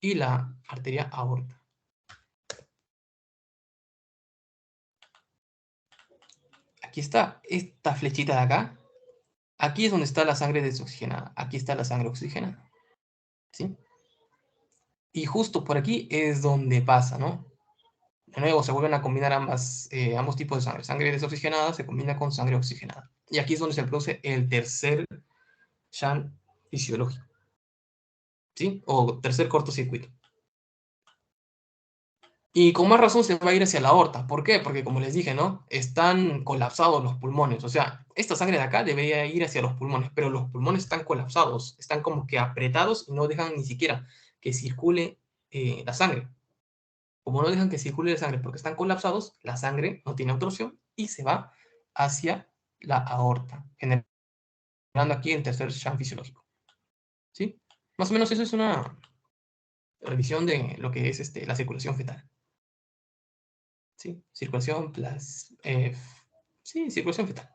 y la arteria aorta. Aquí está, esta flechita de acá. Aquí es donde está la sangre desoxigenada. Aquí está la sangre oxigenada, ¿sí? Y justo por aquí es donde pasa, ¿no? De nuevo, se vuelven a combinar ambos tipos de sangre. Sangre desoxigenada se combina con sangre oxigenada. Y aquí es donde se produce el tercer shunt fisiológico, ¿sí? O tercer cortocircuito. Y con más razón se va a ir hacia la aorta. ¿Por qué? Porque como les dije, ¿no? Están colapsados los pulmones. O sea, esta sangre de acá debería ir hacia los pulmones, pero los pulmones están colapsados, están como que apretados y no dejan ni siquiera que circule la sangre. Como no dejan que circule la sangre porque están colapsados, la sangre no tiene absorción y se va hacia la aorta, generando aquí el tercer shunt fisiológico. ¿Sí? Más o menos eso es una revisión de lo que es la circulación fetal. ¿Sí? Circulación sí, circulación fetal.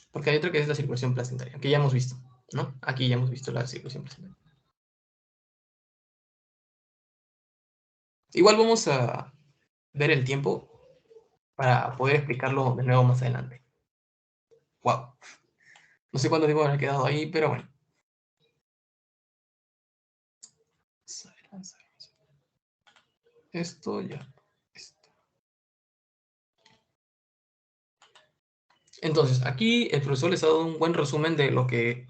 Porque hay otra que es la circulación placentaria, que ya hemos visto, ¿no? Aquí ya hemos visto la circulación placentaria. Igual vamos a ver el tiempo para poder explicarlo de nuevo más adelante. Wow. No sé cuánto tiempo me ha quedado ahí, pero bueno. Esto ya. Entonces, aquí el profesor les ha dado un buen resumen de lo que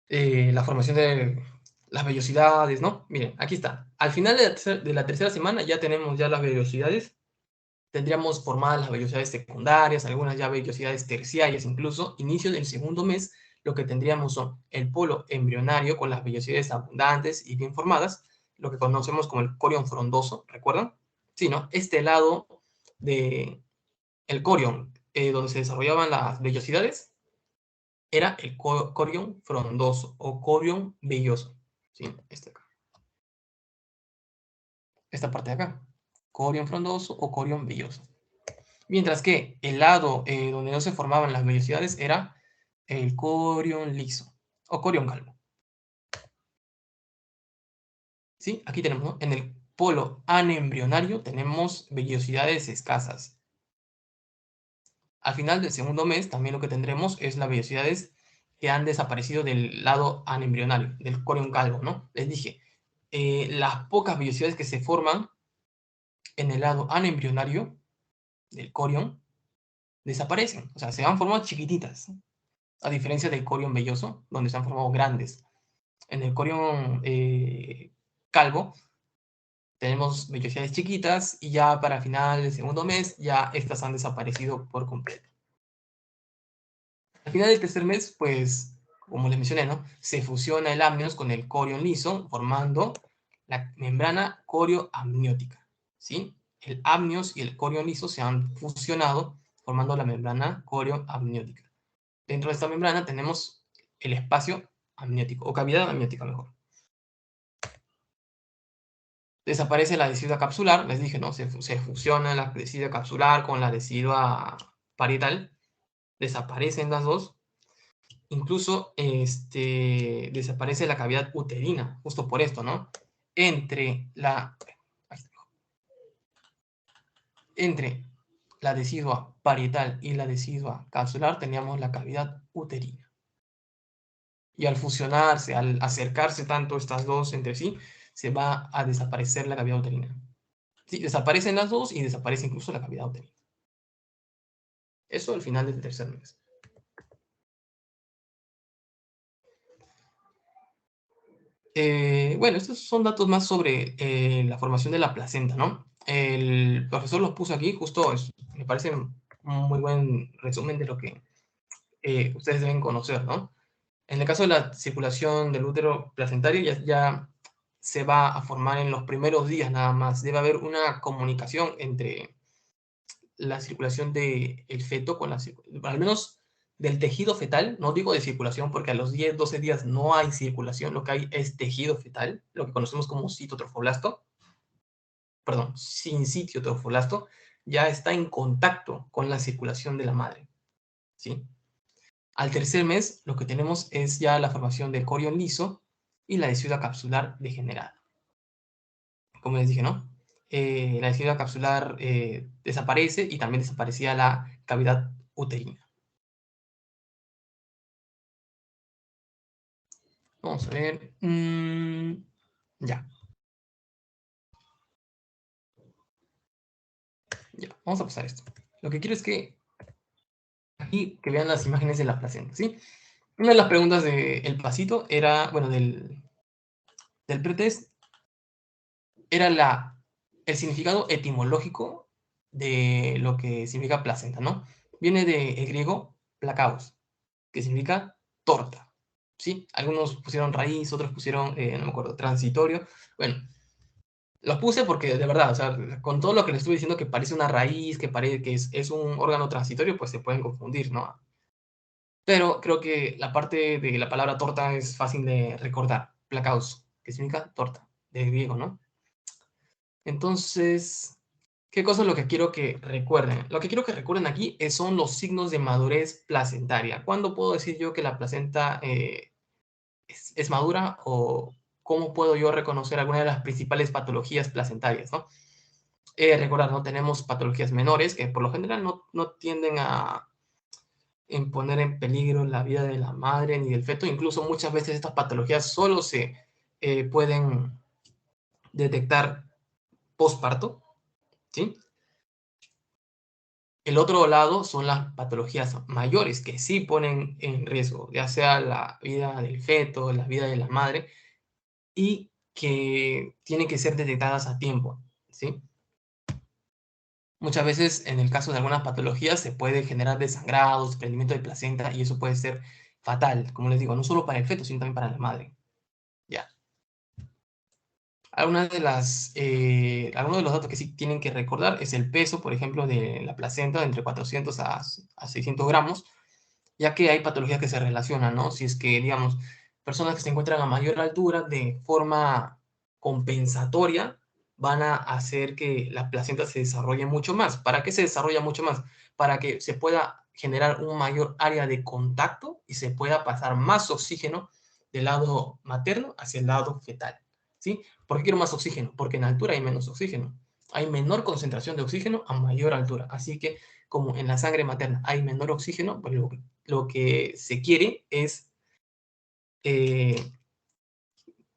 la formación de las vellosidades, ¿no? Miren, aquí está. Al final de la tercera semana ya tenemos ya las vellosidades. Tendríamos formadas las vellosidades secundarias, algunas ya vellosidades terciarias incluso. Inicio del segundo mes, lo que tendríamos son el polo embrionario con las vellosidades abundantes y bien formadas, lo que conocemos como el corion frondoso, ¿recuerdan? Sí, ¿no? Este lado de el corion, donde se desarrollaban las vellosidades, era el corion frondoso o corion velloso. ¿Sí? Esta parte de acá. Corion frondoso o corion velloso. Mientras que el lado donde no se formaban las vellosidades era el corion liso o corion calvo. ¿Sí? Aquí tenemos, ¿no? En el polo anembrionario tenemos vellosidades escasas. Al final del segundo mes también lo que tendremos es las vellosidades que han desaparecido del lado anembrionario, del corion calvo, ¿no? Les dije, las pocas vellosidades que se forman en el lado anembrionario del corion desaparecen, o sea, se van formando chiquititas. a diferencia del corión velloso, donde se han formado grandes. En el corión calvo tenemos vellosidades chiquitas y ya para final del segundo mes ya estas han desaparecido por completo. Al final del tercer mes, pues, como les mencioné, ¿no? Se fusiona el amnios con el corión liso, formando la membrana corioamniótica, ¿sí? El amnios y el corión liso se han fusionado, formando la membrana corioamniótica. Dentro de esta membrana tenemos el espacio amniótico, o cavidad amniótica mejor. Desaparece la decidua capsular, les dije, ¿no? Se fusiona la decidua capsular con la decidua parietal, desaparecen las dos. Incluso desaparece la cavidad uterina, justo por esto, ¿no? Entre la decidua parietal y la decidua capsular teníamos la cavidad uterina. Y al fusionarse, al acercarse tanto estas dos entre sí, se va a desaparecer la cavidad uterina. Sí, desaparecen las dos y desaparece incluso la cavidad uterina. Eso al final del tercer mes. Bueno, estos son datos más sobre la formación de la placenta, ¿no? El profesor los puso aquí, justo me parece un muy buen resumen de lo que ustedes deben conocer, ¿no? En el caso de la circulación del útero placentario, ya se va a formar en los primeros días nada más. Debe haber una comunicación entre la circulación del feto con al menos del tejido fetal, no digo de circulación porque a los 10, 12 días no hay circulación, lo que hay es tejido fetal, lo que conocemos como citotrofoblasto, perdón, sincitio trofoblasto, ya está en contacto con la circulación de la madre, ¿sí? Al tercer mes, lo que tenemos es ya la formación del corión liso y la decidua capsular degenerada. Como les dije, ¿no? La decidua capsular desaparece y también desaparecía la cavidad uterina. Vamos a ver. Ya. Ya, vamos a pasar esto. Lo que quiero es que aquí que vean las imágenes de la placenta, ¿sí? Una de las preguntas del pasito era, bueno, del pretest, era el significado etimológico de lo que significa placenta, ¿no? Viene del griego plakaos, que significa torta, ¿sí? Algunos pusieron raíz, otros pusieron, no me acuerdo, transitorio. Bueno, los puse porque de verdad, o sea, con todo lo que les estuve diciendo que parece una raíz, que parece que es un órgano transitorio, pues se pueden confundir, ¿no? Pero creo que la parte de la palabra torta es fácil de recordar. Placaus, que significa torta, de griego, ¿no? Entonces, ¿qué cosa es lo que quiero que recuerden? Lo que quiero que recuerden aquí son los signos de madurez placentaria. ¿Cuándo puedo decir yo que la placenta es madura o cómo puedo yo reconocer alguna de las principales patologías placentarias, ¿no? Recordar, ¿no? Tenemos patologías menores que por lo general no tienden a poner en peligro la vida de la madre ni del feto. Incluso muchas veces estas patologías solo se pueden detectar postparto, ¿sí? El otro lado son las patologías mayores que sí ponen en riesgo, ya sea la vida del feto, la vida de la madre, y que tienen que ser detectadas a tiempo, ¿sí? Muchas veces, en el caso de algunas patologías, se puede generar desangrados, desprendimiento de placenta, y eso puede ser fatal, como les digo, no solo para el feto, sino también para la madre. Ya. Algunos de los datos que sí tienen que recordar es el peso, por ejemplo, de la placenta, de entre 400 a 600 gramos, ya que hay patologías que se relacionan, ¿no? Si es que, digamos, personas que se encuentran a mayor altura de forma compensatoria van a hacer que la placenta se desarrolle mucho más. ¿Para qué se desarrolla mucho más? Para que se pueda generar un mayor área de contacto y se pueda pasar más oxígeno del lado materno hacia el lado fetal, ¿sí? ¿Por qué quiero más oxígeno? Porque en altura hay menos oxígeno. Hay menor concentración de oxígeno a mayor altura. Así que, como en la sangre materna hay menor oxígeno, pues lo que se quiere es eh,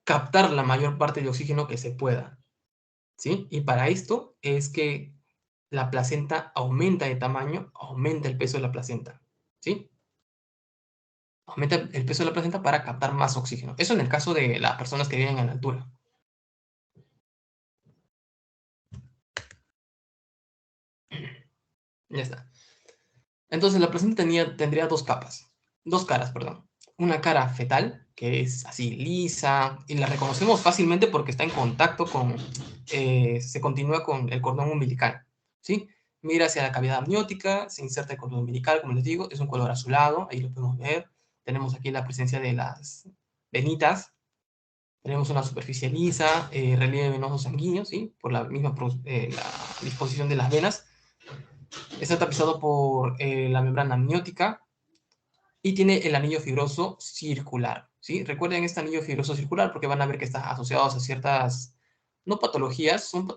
captar la mayor parte de oxígeno que se pueda, ¿sí? Y para esto es que la placenta aumenta de tamaño, aumenta el peso de la placenta, ¿sí? Aumenta el peso de la placenta para captar más oxígeno. Eso en el caso de las personas que viven en la altura. Ya está. Entonces la placenta tendría dos caras, perdón. Una cara fetal, que es así lisa, y la reconocemos fácilmente porque está en contacto se continúa con el cordón umbilical, ¿sí? Mira hacia la cavidad amniótica, se inserta el cordón umbilical, como les digo, es un color azulado, ahí lo podemos ver. Tenemos aquí la presencia de las venitas, tenemos una superficie lisa, relieve venoso sanguíneo, ¿sí? Por la misma la disposición de las venas. Está tapizado por la membrana amniótica y tiene el anillo fibroso circular, ¿sí? Recuerden este anillo fibroso circular porque van a ver que está asociado a ciertas, no patologías, son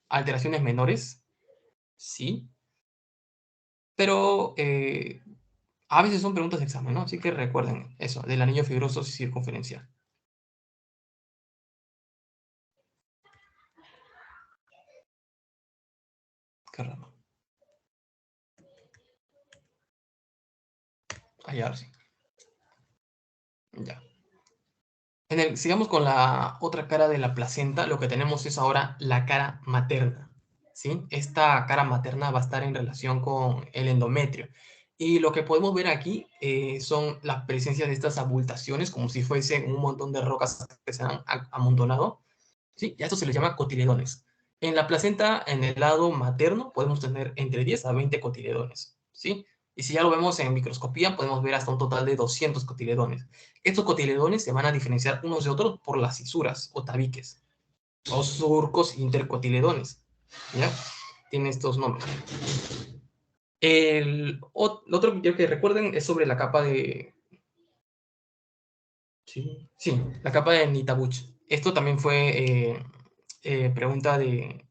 alteraciones menores, ¿sí? Pero a veces son preguntas de examen, ¿no? Así que recuerden eso, del anillo fibroso circunferencial. Qué raro. Ahí ahora sí. Ya. Sigamos con la otra cara de la placenta. Lo que tenemos es ahora la cara materna, ¿sí? Esta cara materna va a estar en relación con el endometrio. Y lo que podemos ver aquí son la presencia de estas abultaciones, como si fuesen un montón de rocas que se han amontonado, ¿sí? Y a esto se les llama cotiledones. En la placenta, en el lado materno, podemos tener entre 10 a 20 cotiledones, ¿sí? Y si ya lo vemos en microscopía, podemos ver hasta un total de 200 cotiledones. Estos cotiledones se van a diferenciar unos de otros por las cisuras o tabiques, o surcos intercotiledones, ¿ya? Tiene estos nombres. Lo otro que quiero que recuerden es sobre la capa de... Sí, la capa de Nitabuch. Esto también fue pregunta de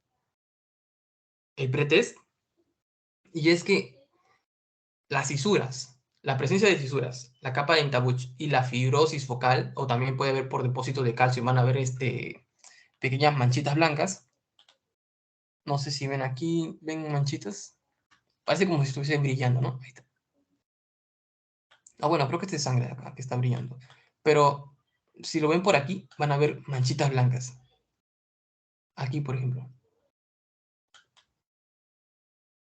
el pretest, y es que las cisuras, la presencia de fisuras, la capa de Intabuch y la fibrosis focal, o también puede haber por depósito de calcio, van a ver pequeñas manchitas blancas. No sé si ven aquí, ven manchitas. Parece como si estuviese brillando, ¿no? Ahí está. Ah, bueno, creo que este es sangre de acá, que está brillando. Pero si lo ven por aquí, van a ver manchitas blancas. Aquí, por ejemplo.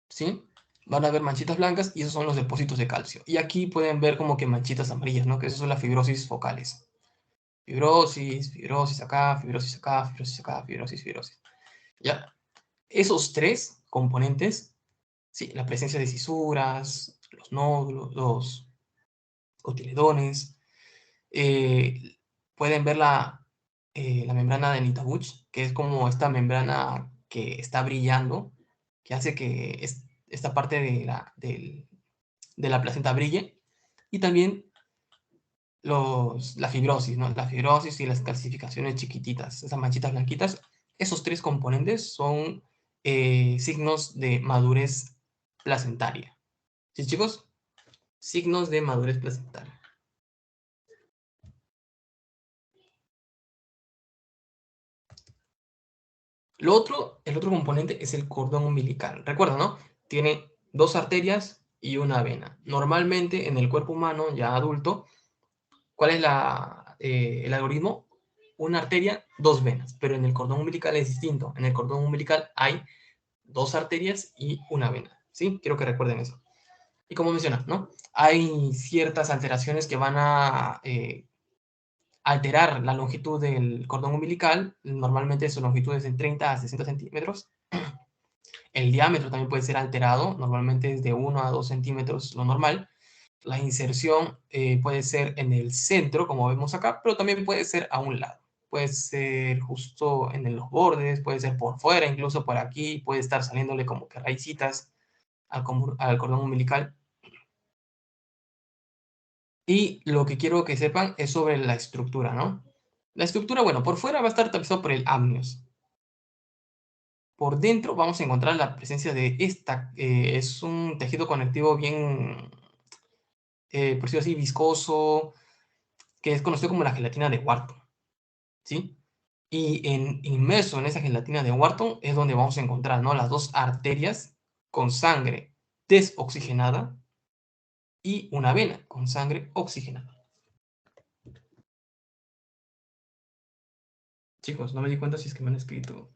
¿Sí? Van a ver manchitas blancas y esos son los depósitos de calcio. Y aquí pueden ver como que manchitas amarillas, ¿no? Que esas son las fibrosis focales. Fibrosis, fibrosis acá, fibrosis acá, fibrosis acá, fibrosis, fibrosis. ¿Ya? Esos tres componentes, sí, la presencia de cisuras, los nódulos, los cotiledones, eh, pueden ver la membrana de Nitabuch, que es como esta membrana que está brillando, que hace que esta parte de la placenta brille, y también la fibrosis, ¿no? La fibrosis y las calcificaciones chiquititas, esas manchitas blanquitas, esos tres componentes son signos de madurez placentaria. ¿Sí, chicos? Signos de madurez placentaria. El otro componente es el cordón umbilical. Recuerda, ¿no? Tiene dos arterias y una vena. Normalmente en el cuerpo humano ya adulto, ¿cuál es el algoritmo? Una arteria, dos venas, pero en el cordón umbilical es distinto. En el cordón umbilical hay dos arterias y una vena, ¿sí? Quiero que recuerden eso. Y como mencionas, ¿no? Hay ciertas alteraciones que van a alterar la longitud del cordón umbilical. Normalmente su longitud es de 30 a 60 centímetros. El diámetro también puede ser alterado. Normalmente es de 1 a 2 centímetros lo normal. La inserción puede ser en el centro, como vemos acá, pero también puede ser a un lado. Puede ser justo en los bordes, puede ser por fuera, incluso por aquí, puede estar saliéndole como que raicitas al cordón umbilical. Y lo que quiero que sepan es sobre la estructura, ¿no? La estructura, bueno, por fuera va a estar tapizado por el amnios. Por dentro vamos a encontrar la presencia de es un tejido conectivo bien, por decirlo así, viscoso, que es conocido como la gelatina de Wharton, ¿sí? Y inmerso en esa gelatina de Wharton es donde vamos a encontrar, ¿no? Las dos arterias con sangre desoxigenada, y una vena con sangre oxigenada. Chicos, no me di cuenta si es que me han escrito.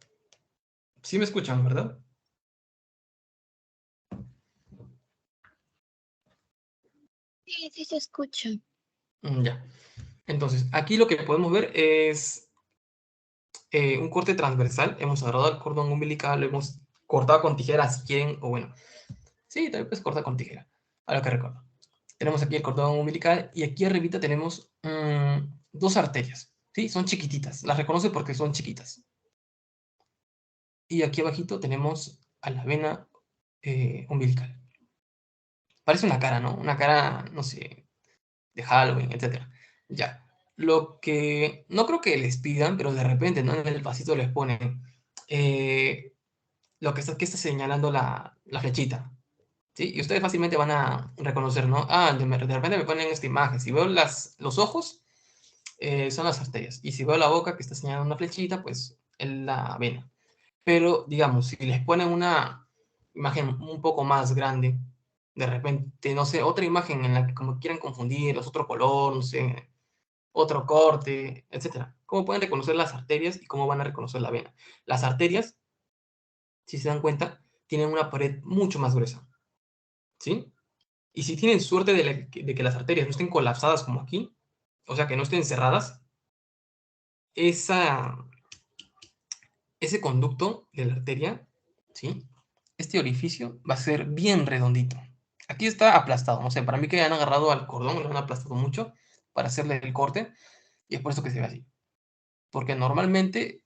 Sí me escuchan, ¿verdad? Sí, sí se escucha. Ya. Entonces, aquí lo que podemos ver es un corte transversal. Hemos agarrado el cordón umbilical, lo hemos cortado con tijeras, si quieren, o bueno. Sí, también puedes cortar con tijera, a lo que recuerdo. Tenemos aquí el cordón umbilical y aquí arribita tenemos dos arterias. ¿Sí? Son chiquititas. Las reconoce porque son chiquitas. Y aquí abajito tenemos a la vena umbilical. Parece una cara, ¿no? Una cara, no sé, de Halloween, etcétera. Ya. Lo que no creo que les pidan, pero de repente, ¿no? En el pasito les ponen lo que está señalando la flechita. ¿Sí? Y ustedes fácilmente van a reconocer, ¿no? Ah, de repente me ponen esta imagen. Si veo los ojos, son las arterias. Y si veo la boca que está señalando una flechita, pues es la vena. Pero, digamos, si les ponen una imagen un poco más grande, de repente, no sé, otra imagen en la que como quieran confundirlos, otro color, no sé, otro corte, etcétera. ¿Cómo pueden reconocer las arterias y cómo van a reconocer la vena? Las arterias, si se dan cuenta, tienen una pared mucho más gruesa, ¿sí? Y si tienen suerte de que las arterias no estén colapsadas como aquí, o sea, que no estén cerradas, esa, ese conducto de la arteria, ¿sí? Este orificio va a ser bien redondito. Aquí está aplastado, no sé, para mí que han agarrado al cordón, lo han aplastado mucho para hacerle el corte, y es por eso que se ve así. Porque normalmente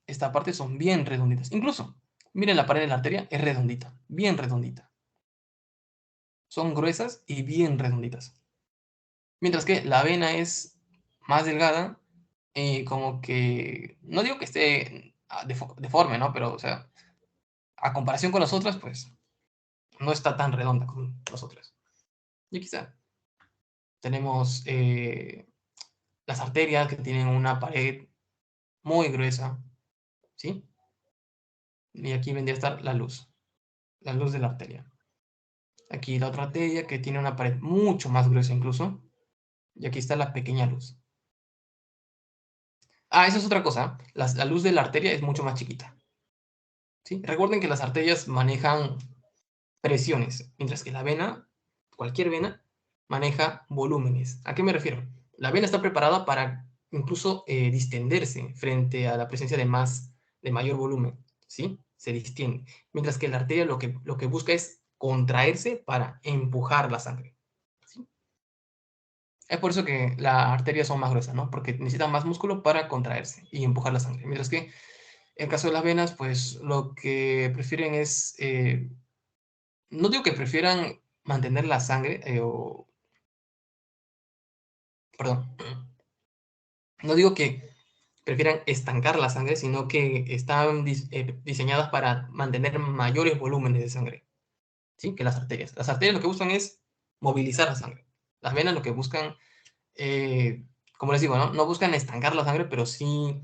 esta parte son bien redonditas. Incluso, miren la pared de la arteria, es redondita, bien redondita. Son gruesas y bien redonditas. Mientras que la vena es más delgada y como que, no digo que esté deforme, ¿no? Pero, o sea, a comparación con las otras, pues no está tan redonda como las otras. Y quizá tenemos las arterias que tienen una pared muy gruesa, ¿sí? Y aquí vendría a estar la luz de la arteria. Aquí la otra arteria que tiene una pared mucho más gruesa incluso. Y aquí está la pequeña luz. Ah, esa es otra cosa. La luz de la arteria es mucho más chiquita. ¿Sí? Recuerden que las arterias manejan presiones, mientras que la vena, cualquier vena, maneja volúmenes. ¿A qué me refiero? La vena está preparada para incluso distenderse frente a la presencia de mayor volumen, ¿sí? Se distiende. Mientras que la arteria lo que busca es contraerse para empujar la sangre, ¿sí? Es por eso que las arterias son más gruesas, ¿no? Porque necesitan más músculo para contraerse y empujar la sangre. Mientras que en el caso de las venas, pues lo que prefieren es no digo que prefieran mantener la sangre, perdón, no digo que prefieran estancar la sangre, sino que están diseñadas para mantener mayores volúmenes de sangre, ¿sí? Que las arterias. Las arterias lo que buscan es movilizar la sangre. Las venas lo que buscan, como les digo, ¿no? No buscan estancar la sangre, pero sí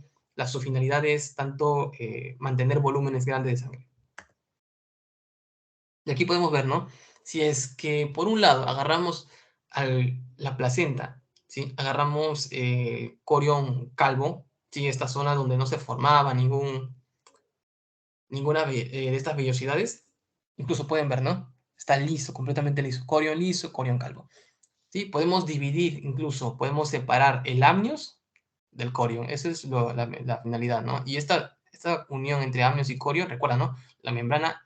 su finalidad es tanto mantener volúmenes grandes de sangre. Y aquí podemos ver, ¿no? Si es que por un lado agarramos la placenta, ¿sí? Agarramos corión calvo, ¿sí? Esta zona donde no se formaba ninguna de estas vellosidades, incluso pueden ver, ¿no? Está liso, completamente liso, corión calvo. ¿Sí? Podemos dividir, incluso podemos separar el amnios del corión. Esa es la finalidad, ¿no? Y esta unión entre amnios y corio, recuerda, ¿no? La membrana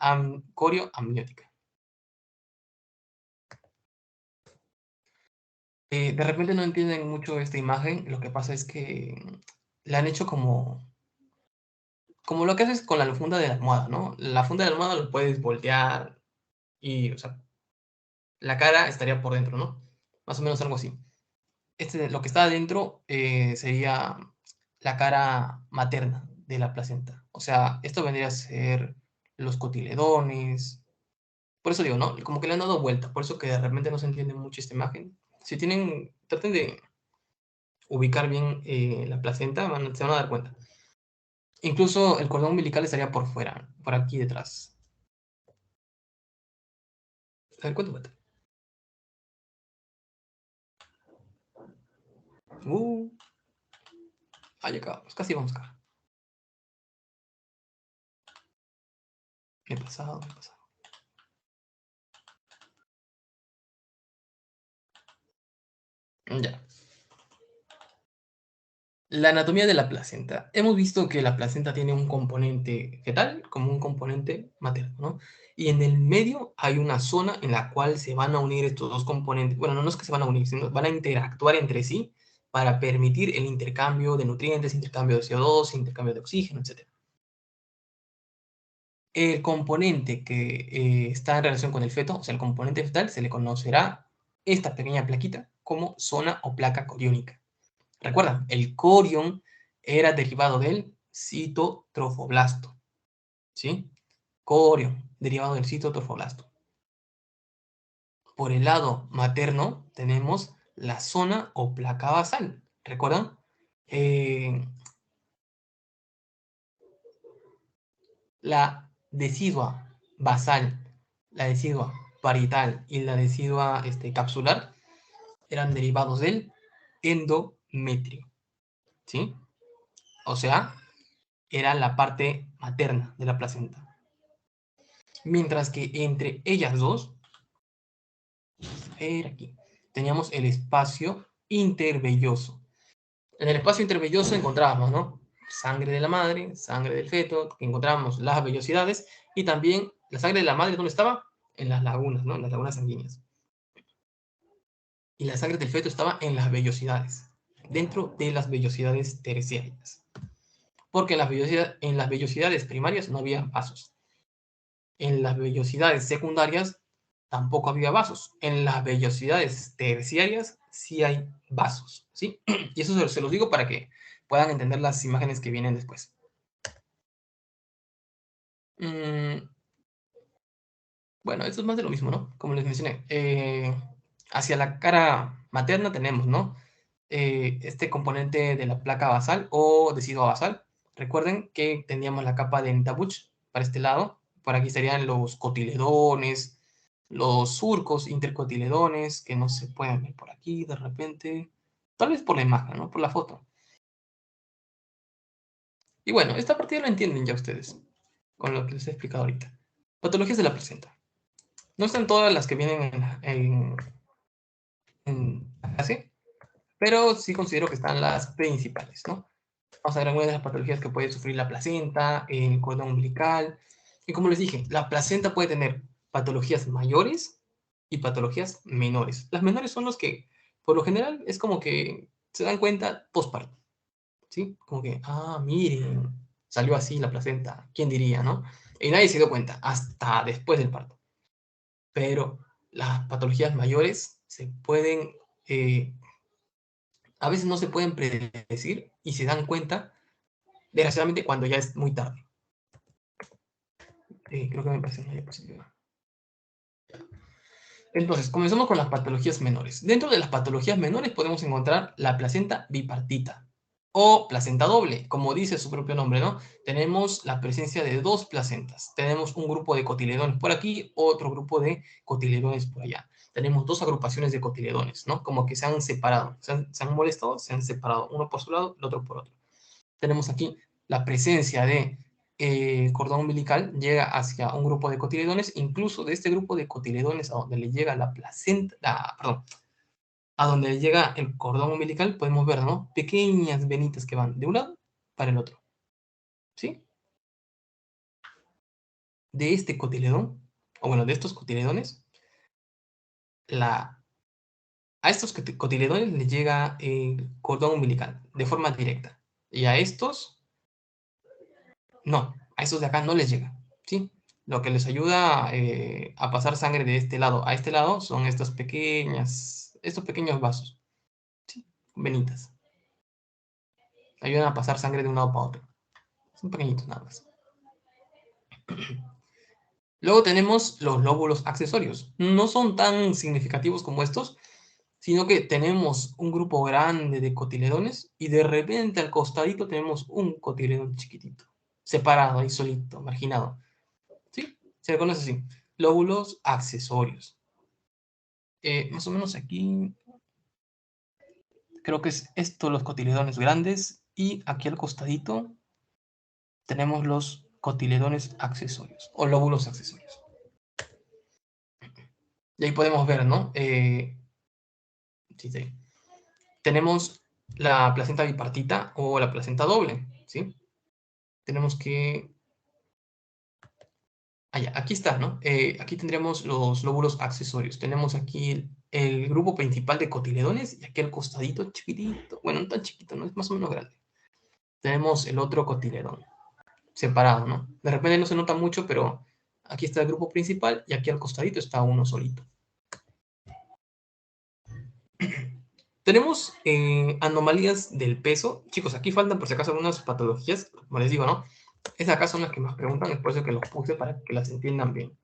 corio-amniótica. De repente no entienden mucho esta imagen, lo que pasa es que la han hecho como lo que haces con la funda de la almohada, ¿no? La funda de la almohada lo puedes voltear y, o sea, la cara estaría por dentro, ¿no? Más o menos algo así. Lo que está adentro sería la cara materna de la placenta. O sea, esto vendría a ser los cotiledones. Por eso digo, ¿no? Como que le han dado vuelta, por eso que de repente no se entiende mucho esta imagen. Si tienen, traten de ubicar bien la placenta, se van a dar cuenta. Incluso el cordón umbilical estaría por fuera, por aquí detrás. A ver, ¿cuánto falta? Ahí acabamos, casi vamos acá. Me he pasado. Ya. La anatomía de la placenta. Hemos visto que la placenta tiene un componente fetal como un componente materno, ¿no? Y en el medio hay una zona en la cual se van a unir estos dos componentes. Bueno, no es que se van a unir, sino van a interactuar entre sí para permitir el intercambio de nutrientes, intercambio de CO2, intercambio de oxígeno, etc. El componente que está en relación con el feto, o sea, el componente fetal, se le conocerá esta pequeña plaquita como zona o placa coriónica. Recuerda, el corión era derivado del citotrofoblasto, ¿sí? Corión, derivado del citotrofoblasto. Por el lado materno tenemos la zona o placa basal. ¿Recuerdan? La decidua basal, la decidua parietal y la decidua capsular eran derivados del endometrio, ¿sí? O sea, era la parte materna de la placenta. Mientras que entre ellas dos, a ver aquí, teníamos el espacio intervelloso. En el espacio intervelloso encontrábamos, ¿no? Sangre de la madre, sangre del feto, encontramos las vellosidades y también la sangre de la madre, ¿dónde estaba? En las lagunas, ¿no? En las lagunas sanguíneas. Y la sangre del feto estaba en las vellosidades, dentro de las vellosidades terciarias. Porque en las vellosidades primarias no había vasos. En las vellosidades secundarias tampoco había vasos. En las vellosidades terciarias sí hay vasos, ¿sí? Y eso se los digo para que puedan entender las imágenes que vienen después. Bueno, esto es más de lo mismo, ¿no? Como les mencioné, hacia la cara materna tenemos, ¿no? Este componente de la placa basal o decidua basal. Recuerden que teníamos la capa de Ntabuch para este lado. Por aquí estarían los cotiledones, los surcos intercotiledones, que no se pueden ver por aquí de repente. Tal vez por la imagen, ¿no? Por la foto. Y bueno, esta partida lo entienden ya ustedes, con lo que les he explicado ahorita. Patologías de la placenta. No están todas las que vienen en la clase, pero sí considero que están las principales, ¿no? Vamos a ver algunas de las patologías que puede sufrir la placenta, el cordón umbilical. Y como les dije, la placenta puede tener patologías mayores y patologías menores. Las menores son los que, por lo general, es como que se dan cuenta postparto, ¿sí? Como que, miren, salió así la placenta, ¿quién diría, no? Y nadie se dio cuenta hasta después del parto. Pero las patologías mayores se pueden, a veces no se pueden predecir y se dan cuenta, desgraciadamente, cuando ya es muy tarde. Creo que me parece una diapositiva. Entonces, comenzamos con las patologías menores. Dentro de las patologías menores podemos encontrar la placenta bipartita o placenta doble, como dice su propio nombre, ¿no? Tenemos la presencia de dos placentas. Tenemos un grupo de cotiledones por aquí, otro grupo de cotiledones por allá. Tenemos dos agrupaciones de cotiledones, ¿no? Como que se han separado, se han molestado, se han separado, uno por su lado, el otro por otro. Tenemos aquí la presencia de cordón umbilical, llega hacia un grupo de cotiledones, incluso de este grupo de cotiledones a donde le llega la placenta, perdón, a donde le llega el cordón umbilical, podemos ver, ¿no? Pequeñas venitas que van de un lado para el otro, ¿sí? De este cotiledón, o bueno, de estos cotiledones, a estos cotiledones le llega el cordón umbilical de forma directa, y a estos no, a estos de acá no les llega, ¿sí? Lo que les ayuda a pasar sangre de este lado a este lado son estos pequeños vasos, ¿sí? Venitas. Ayudan a pasar sangre de un lado para otro. Son pequeñitos nada más. Luego tenemos los lóbulos accesorios. No son tan significativos como estos, sino que tenemos un grupo grande de cotiledones y de repente al costadito tenemos un cotiledón chiquitito, separado ahí solito, marginado. ¿Sí? Se le conoce así. Lóbulos accesorios. Más o menos aquí. creo que es esto, los cotiledones grandes, y aquí al costadito tenemos los cotiledones accesorios, o lóbulos accesorios. Y ahí podemos ver, ¿no? Sí. Tenemos la placenta bipartita o la placenta doble, ¿sí? Tenemos que... aquí está, ¿no? Aquí tendríamos los lóbulos accesorios. Tenemos aquí el grupo principal de cotiledones y aquí al costadito chiquitito, bueno, no tan chiquito, ¿no? Es más o menos grande. Tenemos el otro cotiledón, separado, ¿no? De repente no se nota mucho, pero aquí está el grupo principal y aquí al costadito está uno solito. Tenemos anomalías del peso. Chicos, aquí faltan por si acaso algunas patologías, como les digo, ¿no? Esas acá son las que más preguntan, es por eso que los puse para que las entiendan bien.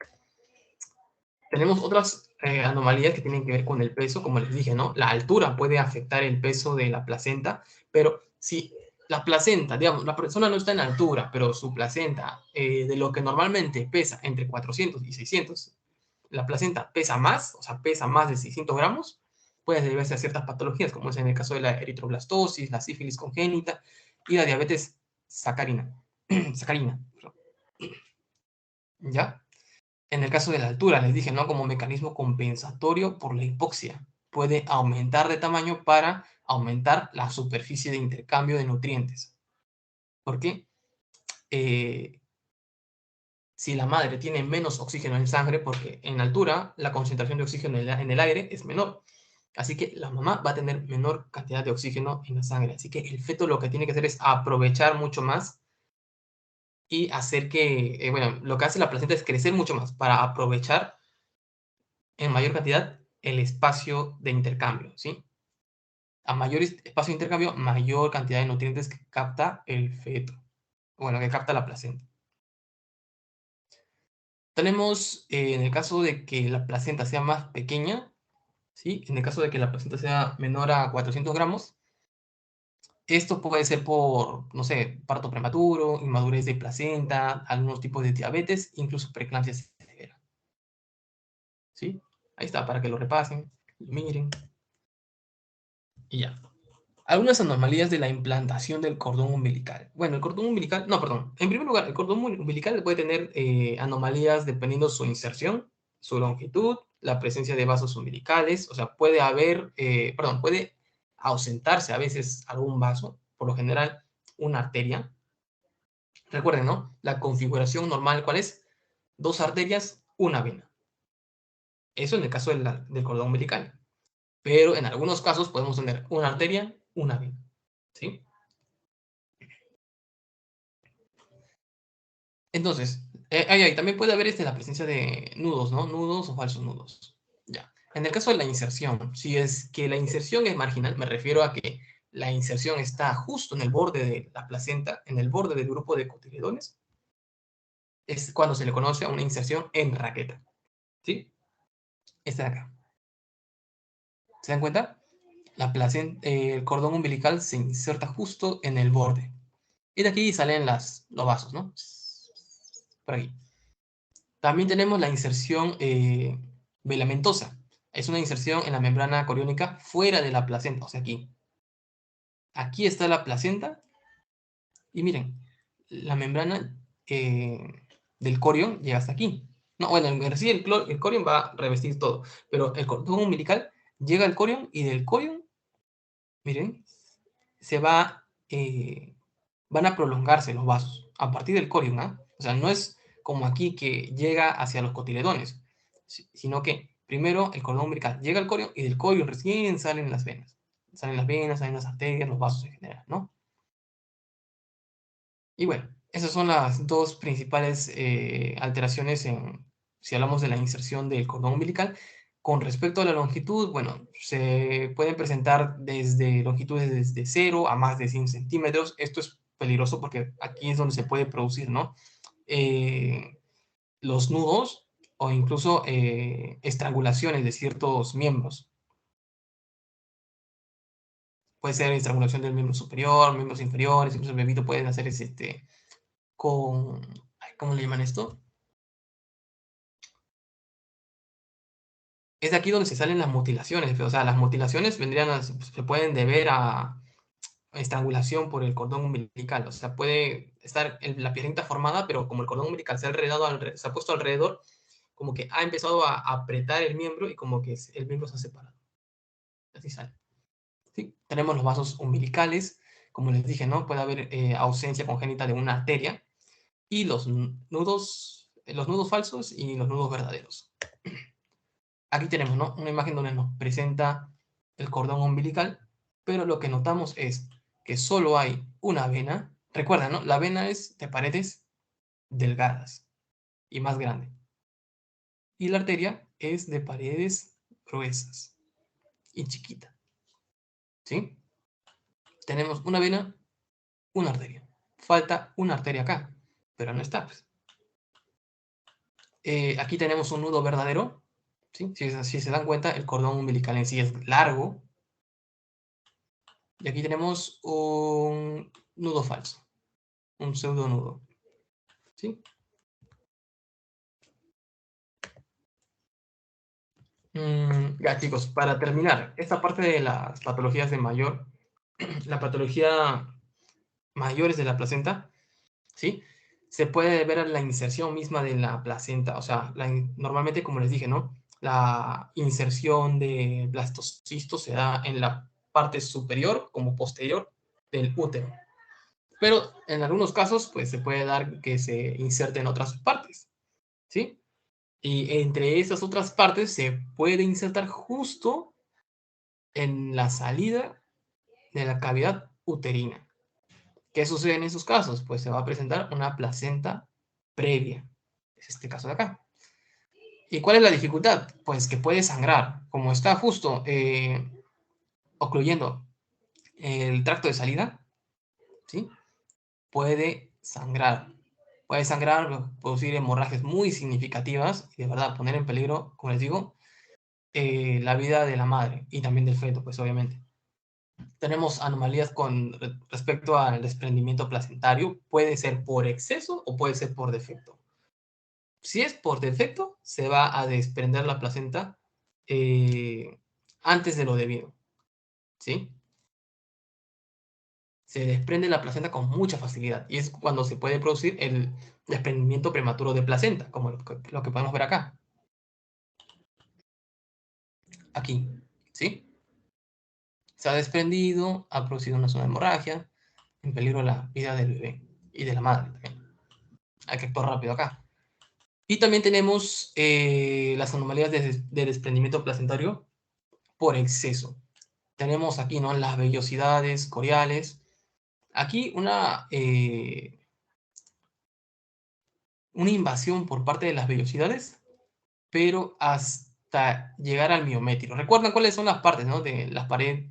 Tenemos otras anomalías que tienen que ver con el peso, como les dije, ¿no? La altura puede afectar el peso de la placenta, pero si la placenta, digamos, la persona no está en altura, pero su placenta, de lo que normalmente pesa entre 400 y 600, la placenta pesa más, o sea, pesa más de 600 gramos, puede deberse a ciertas patologías, como es en el caso de la eritroblastosis, la sífilis congénita y la diabetes sacarina. ¿Ya? En el caso de la altura, les dije, ¿no? Como mecanismo compensatorio por la hipoxia. Puede aumentar de tamaño para aumentar la superficie de intercambio de nutrientes. ¿Por qué? Si la madre tiene menos oxígeno en sangre, porque en altura la concentración de oxígeno en el aire es menor. Así que la mamá va a tener menor cantidad de oxígeno en la sangre. Así que el feto lo que tiene que hacer es aprovechar mucho más y hacer que, bueno, lo que hace la placenta es crecer mucho más para aprovechar en mayor cantidad el espacio de intercambio, ¿sí? A mayor espacio de intercambio, mayor cantidad de nutrientes que capta el feto. Bueno, que capta la placenta. Tenemos, en el caso de que la placenta sea más pequeña, ¿sí? En el caso de que la placenta sea menor a 400 gramos, esto puede ser por, no sé, parto prematuro, inmadurez de placenta, algunos tipos de diabetes, incluso preeclampsia severa. ¿Sí? Ahí está, para que lo repasen, lo miren. Y ya. Algunas anomalías de la implantación del cordón umbilical. Bueno, el cordón umbilical, no, perdón. En primer lugar, el cordón umbilical puede tener anomalías dependiendo su inserción, su longitud, la presencia de vasos umbilicales, o sea, puede haber, puede ausentarse a veces algún vaso, por lo general una arteria. Recuerden, ¿no? La configuración normal, ¿cuál es? Dos arterias, una vena. Eso en el caso del cordón umbilical. Pero en algunos casos podemos tener una arteria, una vena. ¿Sí? Entonces, también puede haber la presencia de nudos, ¿no? Nudos o falsos nudos. Ya. En el caso de la inserción, si es que la inserción es marginal, me refiero a que la inserción está justo en el borde de la placenta, en el borde del grupo de cotiledones, es cuando se le conoce a una inserción en raqueta. ¿Sí? Esta de acá. ¿Se dan cuenta? El cordón umbilical se inserta justo en el borde. Y de aquí salen los vasos, ¿no? Por aquí. También tenemos la inserción velamentosa. Es una inserción en la membrana coriónica fuera de la placenta, o sea, aquí. Aquí está la placenta y miren, la membrana del corión llega hasta aquí. No, bueno, sí, el corión va a revestir todo, pero el cordón umbilical llega al corión y del corión, miren, van a prolongarse los vasos a partir del corión, ¿ah? O sea, no es como aquí que llega hacia los cotiledones, sino que primero el cordón umbilical llega al corión y del corión recién salen las venas. Salen las venas, salen las arterias, los vasos en general, ¿no? Y bueno, esas son las dos principales alteraciones si hablamos de la inserción del cordón umbilical. Con respecto a la longitud, bueno, se pueden presentar desde longitudes desde 0 a más de 100 centímetros. Esto es peligroso porque aquí es donde se puede producir, ¿no? Los nudos o incluso estrangulaciones de ciertos miembros. Puede ser estrangulación del miembro superior, miembros inferiores, incluso el bebito pueden hacer con, ¿cómo le llaman esto? es de aquí donde se salen las mutilaciones. O sea, las mutilaciones se pueden deber a estrangulación por el cordón umbilical. O sea, puede estar la piernita formada, pero como el cordón umbilical se ha puesto alrededor, como que ha empezado a apretar el miembro y como que el miembro se ha separado. Así sale. ¿Sí? Tenemos los vasos umbilicales, como les dije, ¿no? Puede haber ausencia congénita de una arteria y los nudos falsos y los nudos verdaderos. Aquí tenemos, ¿no? Una imagen donde nos presenta el cordón umbilical, pero lo que notamos es que solo hay una vena. Recuerda, ¿no? La vena es de paredes delgadas y más grande. Y la arteria es de paredes gruesas y chiquita. ¿Sí? Tenemos una vena, una arteria. Falta una arteria acá, pero no está. Pues. Aquí tenemos un nudo verdadero. ¿Sí? Si se dan cuenta, el cordón umbilical en sí es largo. Y aquí tenemos un nudo falso, un pseudo nudo. ¿Sí? Ya chicos, para terminar, esta parte de las patologías de mayor, la patología mayores de la placenta, ¿sí? Se puede ver en la inserción misma de la placenta, o sea, normalmente, como les dije, ¿no? La inserción de blastocistos se da en la parte superior como posterior del útero. Pero en algunos casos, pues se puede dar que se inserte en otras partes, ¿sí? Y entre esas otras partes se puede insertar justo en la salida de la cavidad uterina. ¿Qué sucede en esos casos? Pues se va a presentar una placenta previa. Es este caso de acá. ¿Y cuál es la dificultad? Pues que puede sangrar. Como está justo ocluyendo el tracto de salida, ¿sí? Puede sangrar. Puede sangrar, producir hemorragias muy significativas y de verdad poner en peligro, como les digo, la vida de la madre y también del feto, pues obviamente. Tenemos anomalías con respecto al desprendimiento placentario. Puede ser por exceso o puede ser por defecto. Si es por defecto, se va a desprender la placenta antes de lo debido. ¿Sí? Se desprende la placenta con mucha facilidad y es cuando se puede producir el desprendimiento prematuro de placenta, como lo que podemos ver acá. Aquí. ¿Sí? Se ha desprendido, ha producido una zona de hemorragia, en peligro la vida del bebé y de la madre también. Hay que actuar rápido acá. Y también tenemos las anomalías de desprendimiento placentario por exceso. Tenemos aquí, ¿no? Las vellosidades coriales. Aquí una invasión por parte de las vellosidades, pero hasta llegar al miometrio. ¿Recuerdan cuáles son las partes, ¿no? De las paredes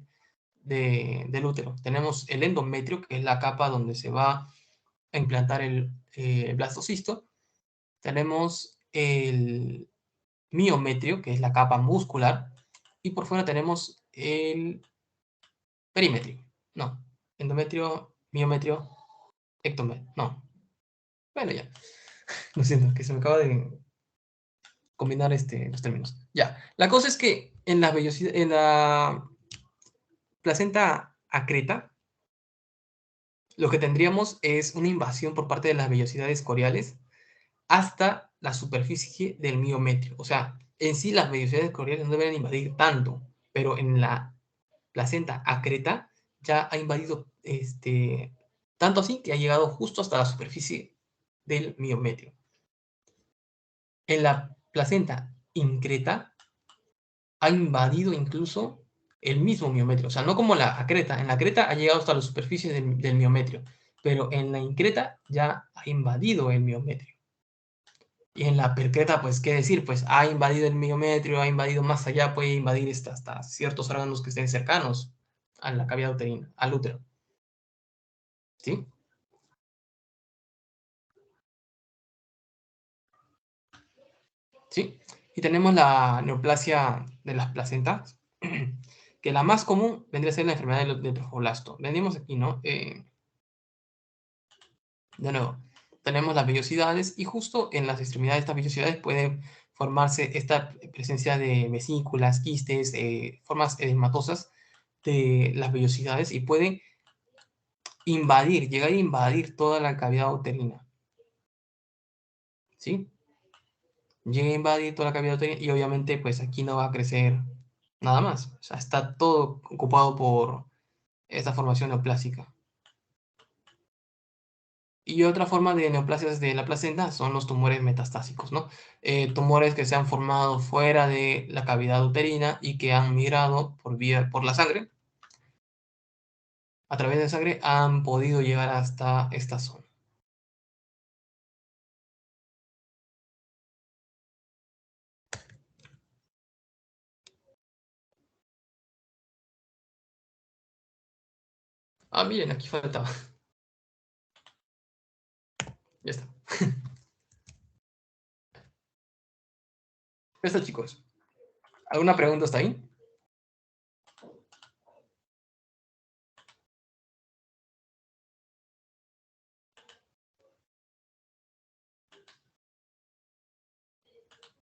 del útero? Tenemos el endometrio, que es la capa donde se va a implantar el blastocisto. Tenemos el miometrio, que es la capa muscular, y por fuera tenemos el perimetrio. No, endometrio, miometrio, ectometrio. No. Bueno, ya. Lo siento, que se me acaba de combinar los términos. Ya. La cosa es que en la placenta acreta, lo que tendríamos es una invasión por parte de las vellosidades coriales hasta la superficie del miometrio. O sea, en sí las vellosidades coriales no deben invadir tanto, pero en la placenta acreta ya ha invadido tanto así que ha llegado justo hasta la superficie del miometrio. En la placenta increta ha invadido incluso el mismo miometrio, o sea, no como la acreta. En la acreta ha llegado hasta la superficie del miometrio, pero en la increta ya ha invadido el miometrio. Y en la percreta, pues, ¿qué decir? Pues ha invadido el miometrio, ha invadido más allá, puede invadir hasta ciertos órganos que estén cercanos a la cavidad uterina, al útero. ¿Sí? ¿Sí? Y tenemos la neoplasia de las placentas, que la más común vendría a ser la enfermedad del trofoblasto. Venimos aquí, ¿no? De nuevo, tenemos las vellosidades y justo en las extremidades de estas vellosidades puede formarse esta presencia de vesículas, quistes, formas edematosas de las vellosidades y puede llegar a invadir toda la cavidad uterina. ¿Sí? Llega a invadir toda la cavidad uterina y obviamente pues aquí no va a crecer nada más. O sea, está todo ocupado por esta formación neoplásica. Y otra forma de neoplasias de la placenta son los tumores metastásicos, ¿no? Tumores que se han formado fuera de la cavidad uterina y que han migrado por la sangre. A través de la sangre han podido llegar hasta esta zona. Ah, miren, aquí faltaba. Ya está. Ya está, chicos. ¿Alguna pregunta hasta ahí?